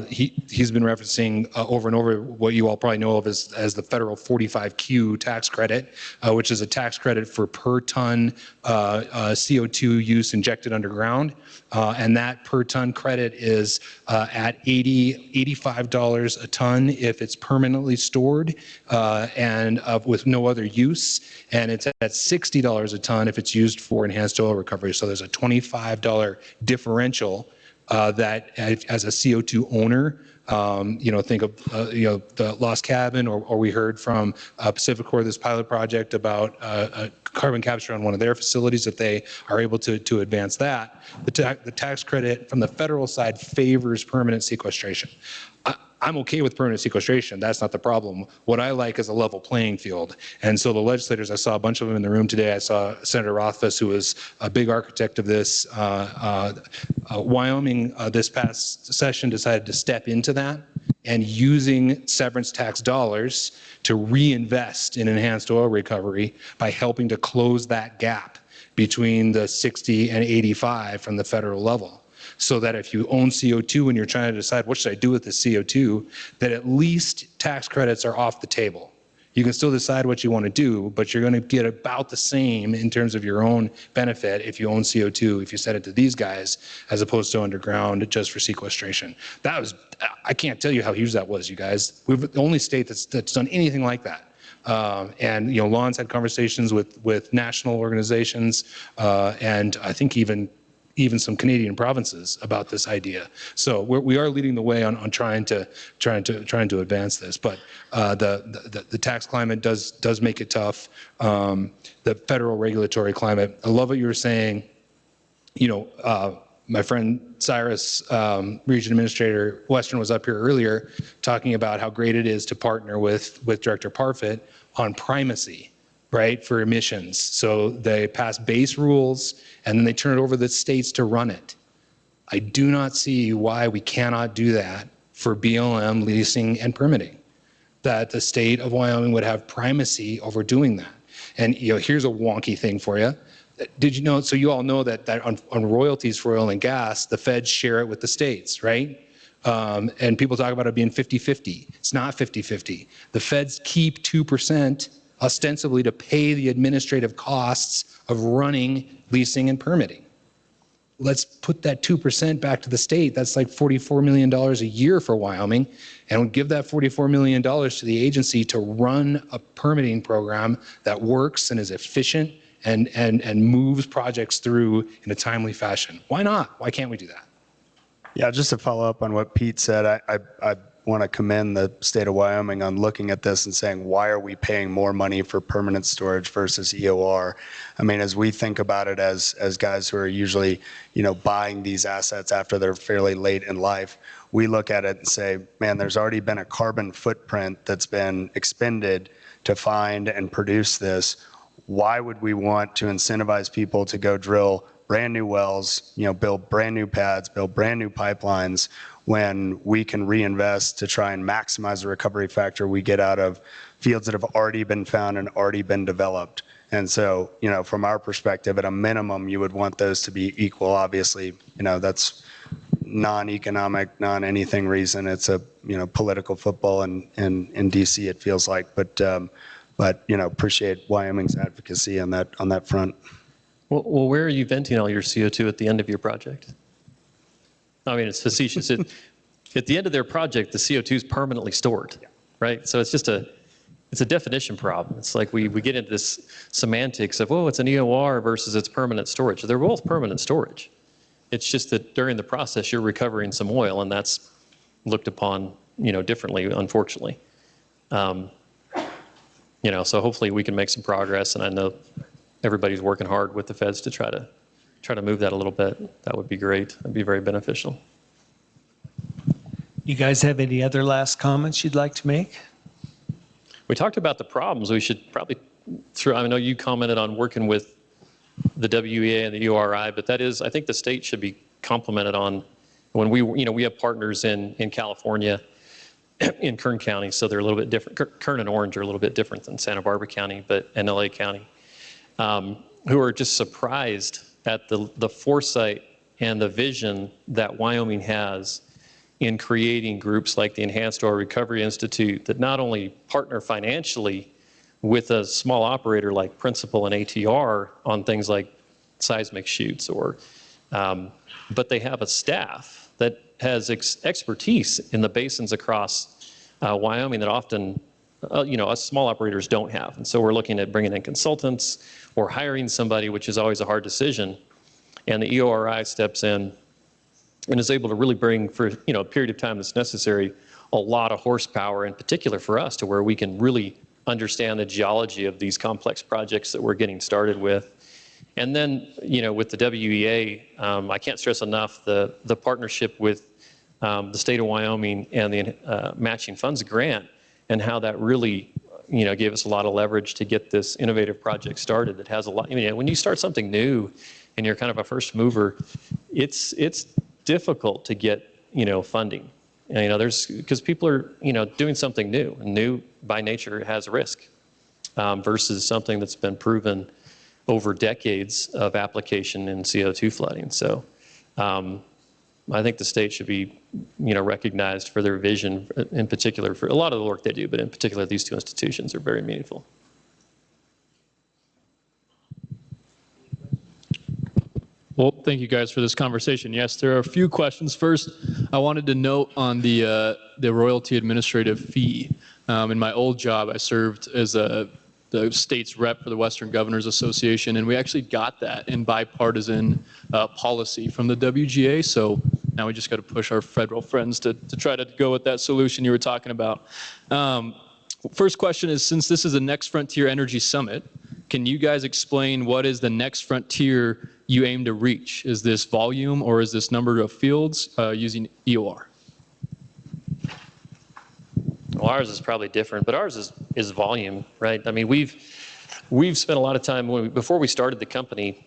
[SPEAKER 5] he's been referencing over and over what you all probably know of as the federal 45Q tax credit, which is a tax credit for per ton CO2 use injected underground. And that per ton credit is at $85 a ton if it's permanently stored and with no other use, and it's at $60 a ton if it's used for enhanced oil recovery. So there's a $25 differential that as a CO2 owner, think of the Lost Cabin, or we heard from PacifiCorp, this pilot project about carbon capture on one of their facilities. If they are able to advance that, the tax credit from the federal side favors permanent sequestration. I'm okay with permanent sequestration. That's not the problem. What I like is a level playing field. And so the legislators, I saw a bunch of them in the room today. I saw Senator Rothfuss, who was a big architect of this. Wyoming, this past session, decided to step into that and using severance tax dollars to reinvest in enhanced oil recovery by helping to close that gap between the 60 and 85 from the federal level. So that if you own CO2 and you're trying to decide what should I do with this CO2, that at least tax credits are off the table. You can still decide what you want to do, but you're going to get about the same in terms of your own benefit if you own CO2, if you set it to these guys, as opposed to underground just for sequestration. I can't tell you how huge that was, you guys. We're the only state that's done anything like that. And Lon's had conversations with national organizations, and I think even even some Canadian provinces about this idea. So we are leading the way on trying to advance this. But the tax climate does make it tough. The federal regulatory climate. I love what you were saying. You know, my friend Cyrus, Region Administrator Western, was up here earlier talking about how great it is to partner with Director Parfit on primacy, right, for emissions. So they pass base rules and then they turn it over to the states to run it. I do not see why we cannot do that for BLM leasing and permitting, that the state of Wyoming would have primacy over doing that. And you know, here's a wonky thing for you. Did you know, so you all know that on royalties for oil and gas, the feds share it with the states, right? And people talk about it being 50-50. It's not 50-50. The feds keep 2% ostensibly to pay the administrative costs of running, leasing, and permitting. Let's put that 2% back to the state. That's like $44 million a year for Wyoming. And we'll give that $44 million to the agency to run a permitting program that works and is efficient and moves projects through in a timely fashion. Why not? Why can't we do that?
[SPEAKER 6] Yeah, just to follow up on what Pete said, I want to commend the state of Wyoming on looking at this and saying, why are we paying more money for permanent storage versus EOR? I mean, as we think about it as guys who are usually, you know, buying these assets after they're fairly late in life, we look at it and say, man, there's already been a carbon footprint that's been expended to find and produce this. Why would we want to incentivize people to go drill brand new wells, you know, build brand new pads, build brand new pipelines, when we can reinvest to try and maximize the recovery factor we get out of fields that have already been found and already been developed? And so, you know, from our perspective, at a minimum, you would want those to be equal. Obviously, you know, that's non-economic, non-anything reason. It's a, you know, political football in DC, it feels like. But you know, appreciate Wyoming's advocacy on that front.
[SPEAKER 3] Well, where are you venting all your CO2 at the end of your project? I mean, it's facetious. At the end of their project, the CO2 is permanently stored, right? So it's just it's a definition problem. It's like we get into this semantics of, oh, it's an EOR versus it's permanent storage. They're both permanent storage. It's just that during the process, you're recovering some oil, and that's looked upon, you know, differently, unfortunately. You know, so hopefully we can make some progress, and I know everybody's working hard with the feds to try to move that a little bit. That would be great. That'd be very beneficial.
[SPEAKER 4] You guys have any other last comments you'd like to make?
[SPEAKER 3] We talked about the problems. We should probably I know you commented on working with the WEA and the URI, but that is, I think the state should be complimented on when we have partners in California, in Kern County, so they're a little bit different. Kern and Orange are a little bit different than Santa Barbara County, and LA County, who are just surprised at the foresight and the vision that Wyoming has in creating groups like the Enhanced Oil Recovery Institute that not only partner financially with a small operator like Principal and ATR on things like seismic shoots, but they have a staff that has expertise in the basins across Wyoming that often, us small operators don't have. And so we're looking at bringing in consultants or hiring somebody, which is always a hard decision. And the EORI steps in and is able to really bring, for a period of time that's necessary, a lot of horsepower, in particular for us, to where we can really understand the geology of these complex projects that we're getting started with. And then, with the WEA, I can't stress enough the partnership with the state of Wyoming and the Matching Funds Grant, and how that really, gave us a lot of leverage to get this innovative project started that has a lot. When you start something new and you're kind of a first mover, it's difficult to get, funding. And, because people are, doing something new, and new by nature has risk, versus something that's been proven over decades of application in CO2 flooding. So I think the state should be, recognized for their vision, in particular for a lot of the work they do, but in particular these two institutions are very meaningful.
[SPEAKER 2] Well, thank you guys for this conversation. Yes, there are a few questions. First, I wanted to note on the royalty administrative fee. In my old job, I served as a the state's rep for the Western Governors Association, and we actually got that in bipartisan policy from the WGA. So now we just got to push our federal friends to try to go with that solution you were talking about. First question is, since this is a Next Frontier Energy Summit, can you guys explain what is the next frontier you aim to reach? Is this volume or is this number of fields using EOR?
[SPEAKER 3] Well, ours is probably different, but ours is volume, right? I mean, we've spent a lot of time, before we started the company,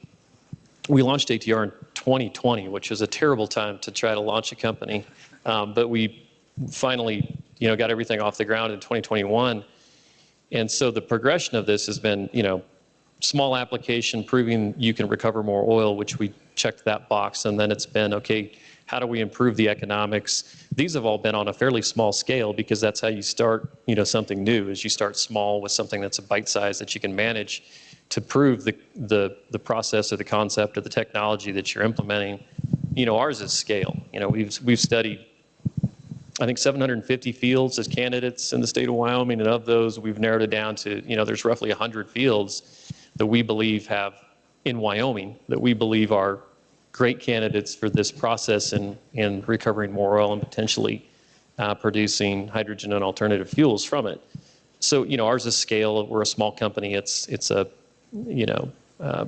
[SPEAKER 3] we launched ATR in 2020, which was a terrible time to try to launch a company. But we finally, got everything off the ground in 2021. And so the progression of this has been, small application proving you can recover more oil, which we checked that box. And then it's been, okay, how do we improve the economics? These have all been on a fairly small scale because that's how you start, something new, is you start small with something that's a bite size that you can manage to prove the process or the concept or the technology that you're implementing. Ours is scale. We've studied, I think, 750 fields as candidates in the state of Wyoming, and of those, we've narrowed it down to, there's roughly 100 fields that we believe have, in Wyoming, that we believe are great candidates for this process in recovering more oil and potentially producing hydrogen and alternative fuels from it. So, ours is scale. We're a small company. It's a,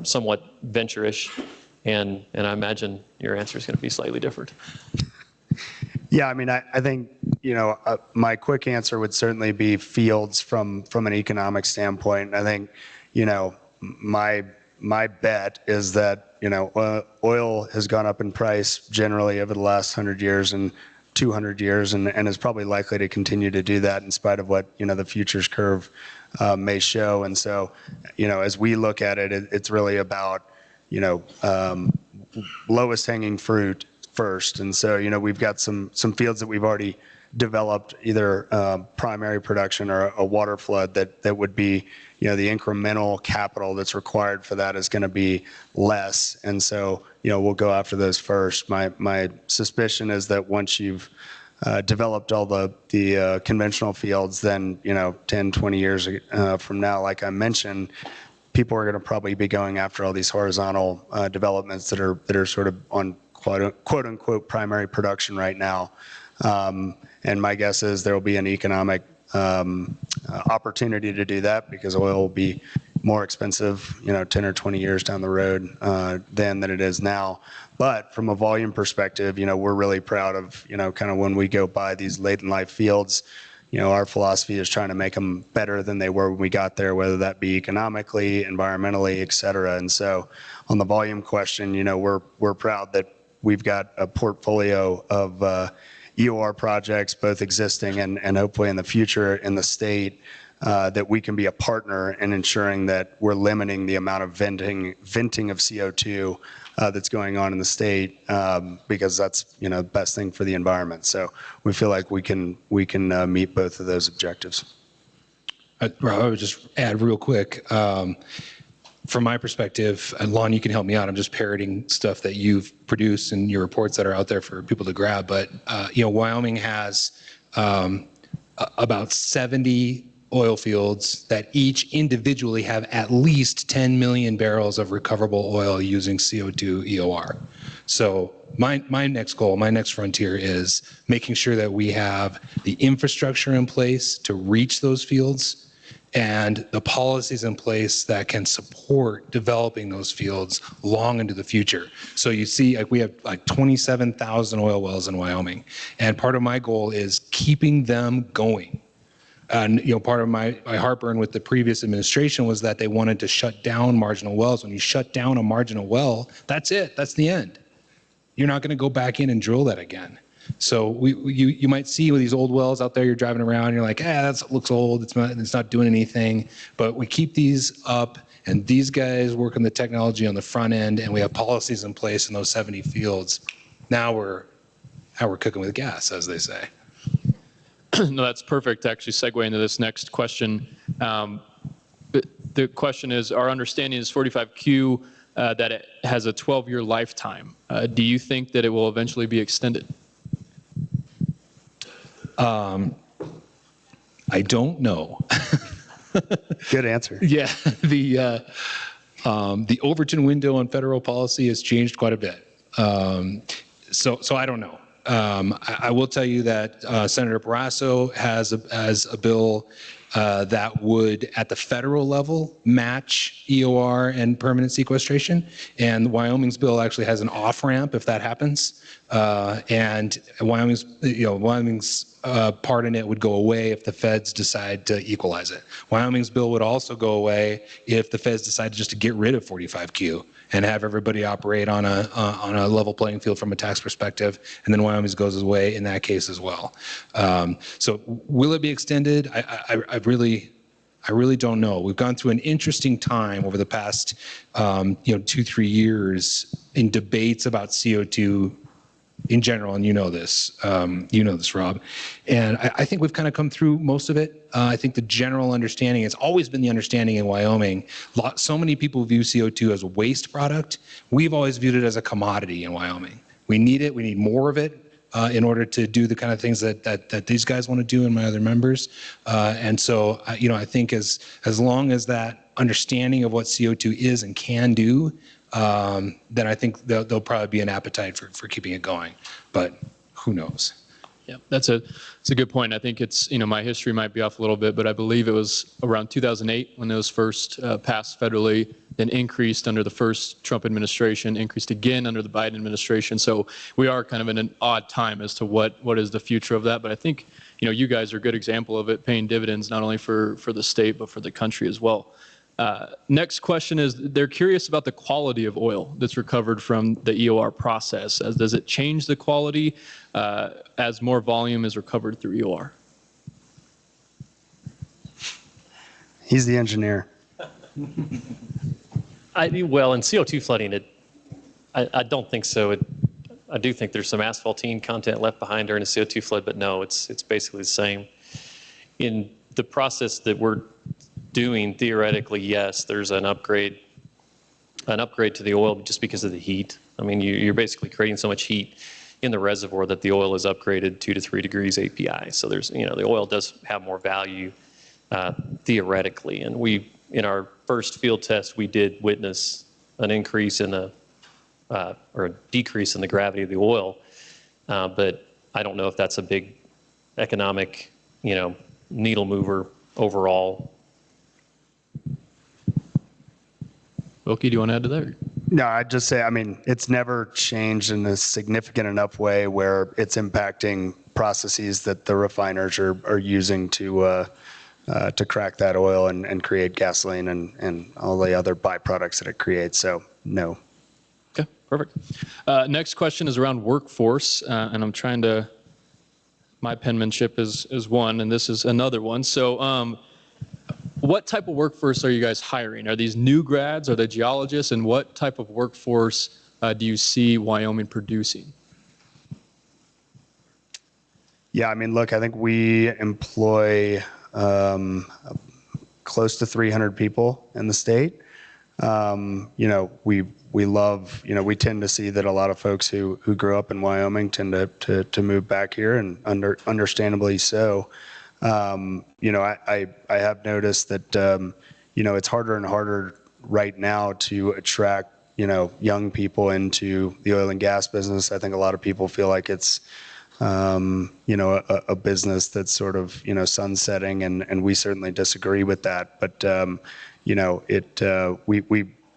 [SPEAKER 3] somewhat venture-ish, and I imagine your answer is going to be slightly different.
[SPEAKER 6] Yeah, I mean, I think, my quick answer would certainly be fields from an economic standpoint. I think, my bet is that, oil has gone up in price generally over the last 100 years and 200 years and is probably likely to continue to do that in spite of what, the futures curve may show. And so, as we look at it, it's really about, lowest hanging fruit first. And so, we've got some fields that we've already developed, either primary production or a water flood that would be, the incremental capital that's required for that is going to be less. And so, we'll go after those first. My suspicion is that once you've developed all the conventional fields, then, 10, 20 years from now, like I mentioned, people are going to probably be going after all these horizontal developments that are sort of on quote unquote primary production right now. And my guess is there will be an economic opportunity to do that because oil will be more expensive, 10 or 20 years down the road than it is now. But from a volume perspective, we're really proud of, kind of when we go by these late in life fields, our philosophy is trying to make them better than they were when we got there, whether that be economically, environmentally, et cetera. And so on the volume question, we're proud that we've got a portfolio of EOR projects, both existing and hopefully in the future in the state, that we can be a partner in ensuring that we're limiting the amount of venting of CO2 that's going on in the state, because that's the best thing for the environment. So we feel like we can meet both of those objectives.
[SPEAKER 5] Rob, I would just add real quick. From my perspective, and Lon, you can help me out. I'm just parroting stuff that you've produced in your reports that are out there for people to grab. But Wyoming has about 70 oil fields that each individually have at least 10 million barrels of recoverable oil using CO2 EOR. So my next goal, my next frontier is making sure that we have the infrastructure in place to reach those fields and the policies in place that can support developing those fields long into the future. So you see, we have 27,000 oil wells in Wyoming, and part of my goal is keeping them going. And part of my heartburn with the previous administration was that they wanted to shut down marginal wells. When you shut down a marginal well, that's it. That's the end. You're not going to go back in and drill that again. So you might see with these old wells out there, you're driving around, you're like, that looks old, it's not doing anything. But we keep these up, and these guys work on the technology on the front end, and we have policies in place in those 70 fields. Now we're cooking with gas, as they say.
[SPEAKER 2] No, that's perfect to actually segue into this next question. The question is, our understanding is 45Q, that it has a 12-year lifetime. Do you think that it will eventually be extended?
[SPEAKER 5] I don't know.
[SPEAKER 6] Good answer.
[SPEAKER 5] Yeah, the Overton window on federal policy has changed quite a bit. So I don't know. I will tell you that Senator Barrasso has a bill that would, at the federal level, match EOR and permanent sequestration. And Wyoming's bill actually has an off ramp if that happens. And Wyoming's part in it would go away if the feds decide to equalize it. Wyoming's bill would also go away if the feds decide just to get rid of 45Q and have everybody operate on a level playing field from a tax perspective, and then Wyoming's goes away in that case as well. So will it be extended? I really don't know. We've gone through an interesting time over the past 2-3 years in debates about CO2 in general, and you know this, Rob. And I think we've kind of come through most of it. I think the general understanding, it's always been the understanding in Wyoming, so many people view CO2 as a waste product. We've always viewed it as a commodity in Wyoming. We need it, we need more of it in order to do the kind of things that these guys want to do and my other members. And so, I think as long as that understanding of what CO2 is and can do, then I think there'll probably be an appetite for keeping it going, but who knows?
[SPEAKER 2] Yeah, it's a good point. I think it's, my history might be off a little bit, but I believe it was around 2008 when it was first passed federally, then increased under the first Trump administration, increased again under the Biden administration. So we are kind of in an odd time as to what is the future of that. But I think, you guys are a good example of it paying dividends, not only for the state, but for the country as well. Next question is, they're curious about the quality of oil that's recovered from the EOR process. Does it change the quality as more volume is recovered through EOR?
[SPEAKER 6] He's the engineer.
[SPEAKER 3] Well, in CO2 flooding, I don't think so. I do think there's some asphaltene content left behind during a CO2 flood, but no, it's basically the same. In the process that we're doing, theoretically, yes, there's an upgrade to the oil just because of the heat. I mean, you're basically creating so much heat in the reservoir that the oil is upgraded 2 to 3 degrees API. So there's, the oil does have more value theoretically. And in our first field test, we did witness an increase in or a decrease in the gravity of the oil. But I don't know if that's a big economic, needle mover overall.
[SPEAKER 2] Wilkie, do you want to add to that?
[SPEAKER 6] No, I'd just say, it's never changed in a significant enough way where it's impacting processes that the refiners are using to crack that oil and create gasoline and all the other byproducts that it creates. So, no.
[SPEAKER 2] Okay, perfect. Next question is around workforce, and I'm trying to, my penmanship is one, and this is another one. So, what type of workforce are you guys hiring? Are these new grads? Are they geologists? And what type of workforce do you see Wyoming producing?
[SPEAKER 6] Yeah, look, I think we employ close to 300 people in the state. We love, we tend to see that a lot of folks who grew up in Wyoming tend to move back here, and understandably so. I have noticed that, it's harder and harder right now to attract, young people into the oil and gas business. I think a lot of people feel like it's, a business that's sort of, sunsetting, and we certainly disagree with that. But,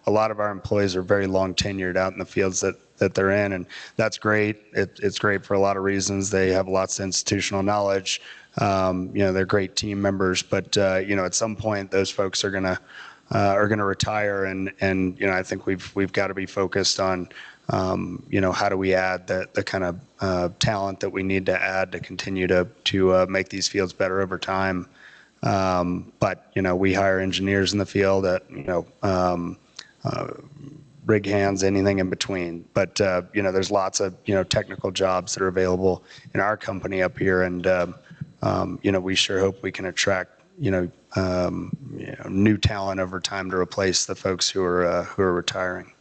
[SPEAKER 6] a lot of our employees are very long tenured out in the fields that they're in, and that's great. It's great for a lot of reasons. They have lots of institutional knowledge. They're great team members, but at some point those folks are gonna retire, and I think we've got to be focused on how do we add the kind of talent that we need to add to continue to make these fields better over time. But we hire engineers in the field that rig hands, anything in between. But there's lots of technical jobs that are available in our company up here, and we sure hope we can attract new talent over time to replace the folks who are retiring.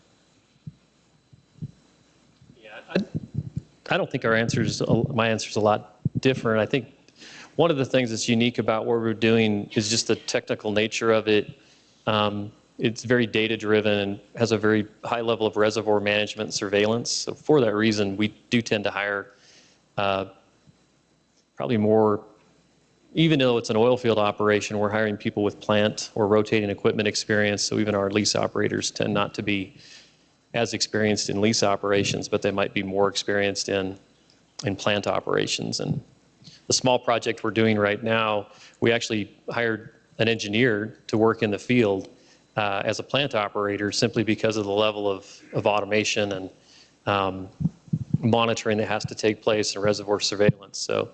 [SPEAKER 3] Yeah, I don't think my answer's a lot different. I think One of the things that's unique about what we're doing is just the technical nature of it. It's very data-driven and has a very high level of reservoir management and surveillance. So for that reason, we do tend to hire probably more, even though it's an oil field operation, we're hiring people with plant or rotating equipment experience. So even our lease operators tend not to be as experienced in lease operations, but they might be more experienced in plant operations. And the small project we're doing right now, we actually hired an engineer to work in the field as a plant operator simply because of the level of automation and monitoring that has to take place and reservoir surveillance. So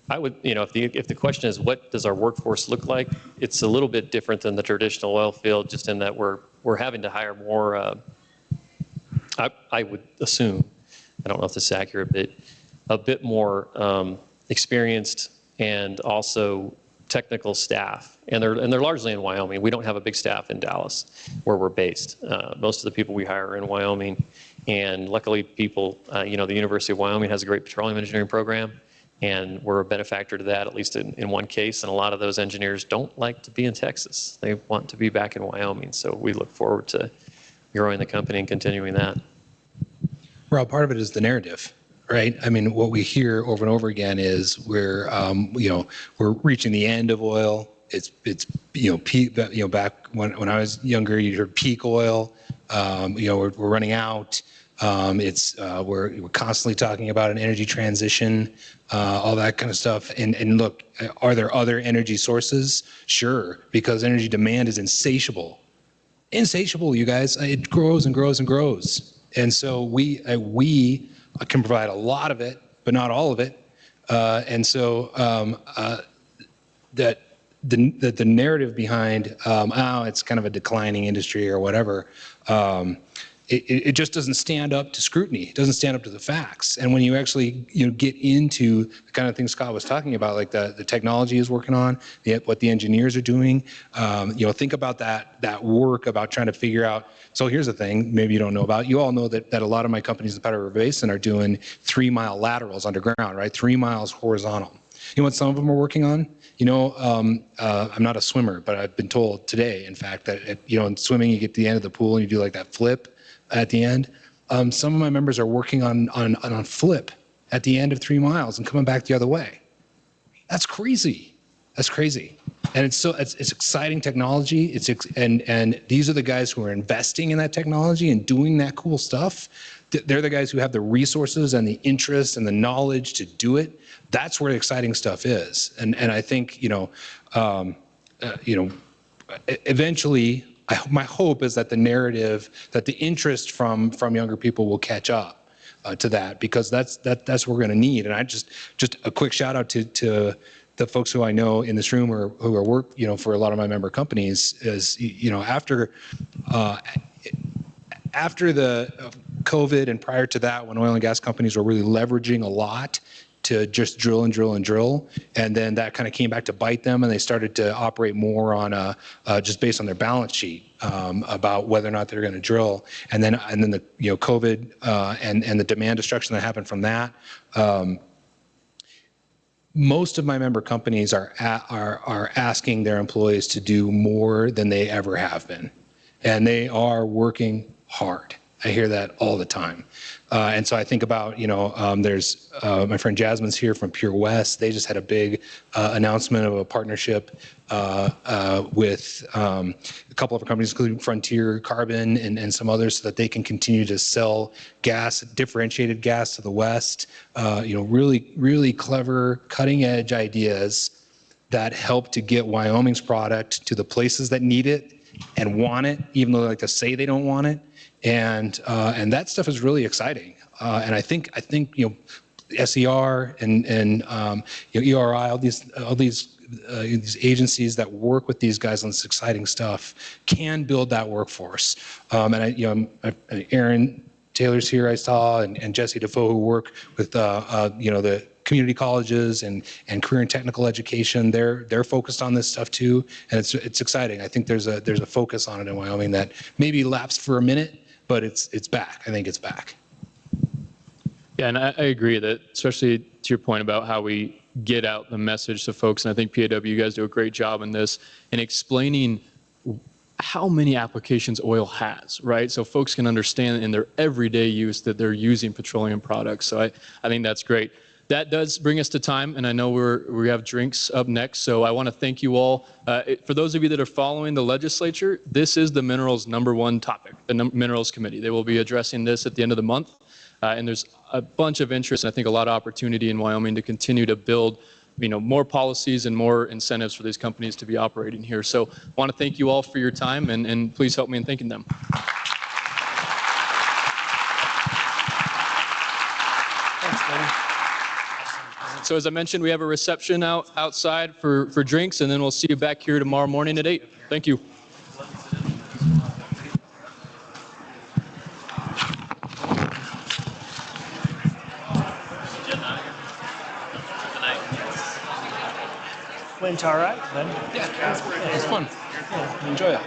[SPEAKER 3] I would, if the question is what does our workforce look like, it's a little bit different than the traditional oil field, just in that we're having to hire more, I would assume, I don't know if this is accurate, but a bit more experienced and also technical staff, and they're largely in Wyoming. We don't have a big staff in Dallas, where we're based. Most of the people we hire are in Wyoming, and luckily, people, the University of Wyoming has a great petroleum engineering program, and we're a benefactor to that, at least in one case. And a lot of those engineers don't like to be in Texas; they want to be back in Wyoming. So we look forward to growing the company and continuing that.
[SPEAKER 5] Well, part of it is the narrative. Right. I mean, what we hear over and over again is we're reaching the end of oil. It's peak. Back when I was younger, you heard peak oil. We're running out. We're constantly talking about an energy transition, all that kind of stuff. And look, are there other energy sources? Sure, because energy demand is insatiable. Insatiable, you guys. It grows and grows and grows. And so we can provide a lot of it, but not all of it. And so that the narrative behind, it's kind of a declining industry or whatever, it just doesn't stand up to scrutiny. It doesn't stand up to the facts. And when you actually get into the kind of things Scott was talking about, like the technology is working on, what the engineers are doing, think about that work about trying to figure out. So here's the thing, maybe you don't know about. You all know that a lot of my companies in the Powder River Basin are doing 3-mile laterals underground, right? 3 miles horizontal. You know what some of them are working on? I'm not a swimmer, but I've been told today, in fact, that in swimming you get to the end of the pool and you do like that flip at the end. Some of my members are working on flip at the end of 3 miles and coming back the other way. That's crazy. That's crazy. And it's exciting technology. And these are the guys who are investing in that technology and doing that cool stuff. They're the guys who have the resources and the interest and the knowledge to do it. That's where the exciting stuff is. And I think eventually, my hope is that the narrative, that the interest from younger people will catch up to that, because that's what we're going to need. And I just a quick shout out to the folks who I know in this room or who are work for a lot of my member companies is after the COVID and prior to that, when oil and gas companies were really leveraging a lot to just drill and drill and drill, and then that kind of came back to bite them, and they started to operate more on just based on their balance sheet about whether or not they're going to drill, and then the COVID and the demand destruction that happened from that. Most of my member companies are asking their employees to do more than they ever have been, and they are working hard. I hear that all the time. And so I think about, there's my friend Jasmine's here from Pure West. They just had a big announcement of a partnership with a couple of companies, including Frontier Carbon and some others, so that they can continue to sell gas, differentiated gas to the West. Really, really clever, cutting edge ideas that help to get Wyoming's product to the places that need it and want it, even though they like to say they don't want it. And that stuff is really exciting. And I think SER and ERI, all these agencies that work with these guys on this exciting stuff can build that workforce. And Aaron Taylor's here, I saw, and Jesse Defoe, who work with the community colleges and career and technical education. They're focused on this stuff too, and it's exciting. I think there's a focus on it in Wyoming that maybe lapsed for a minute, but it's back. I think it's back.
[SPEAKER 2] Yeah, and I agree that, especially to your point about how we get out the message to folks. And I think PAW, you guys do a great job in this in explaining how many applications oil has, right? So folks can understand in their everyday use that they're using petroleum products. So I think that's great. That does bring us to time, and I know we have drinks up next, so I want to thank you all. For those of you that are following the legislature, this is the minerals #1 topic, the Minerals Committee. They will be addressing this at the end of the month, and there's a bunch of interest, and I think a lot of opportunity in Wyoming to continue to build more policies and more incentives for these companies to be operating here. So I want to thank you all for your time, and please help me in thanking them. So as I mentioned, we have a reception outside for drinks, and then we'll see you back here tomorrow morning at 8. Thank you.
[SPEAKER 4] Went all right, bud?
[SPEAKER 5] Yeah, it was fun. Enjoy it.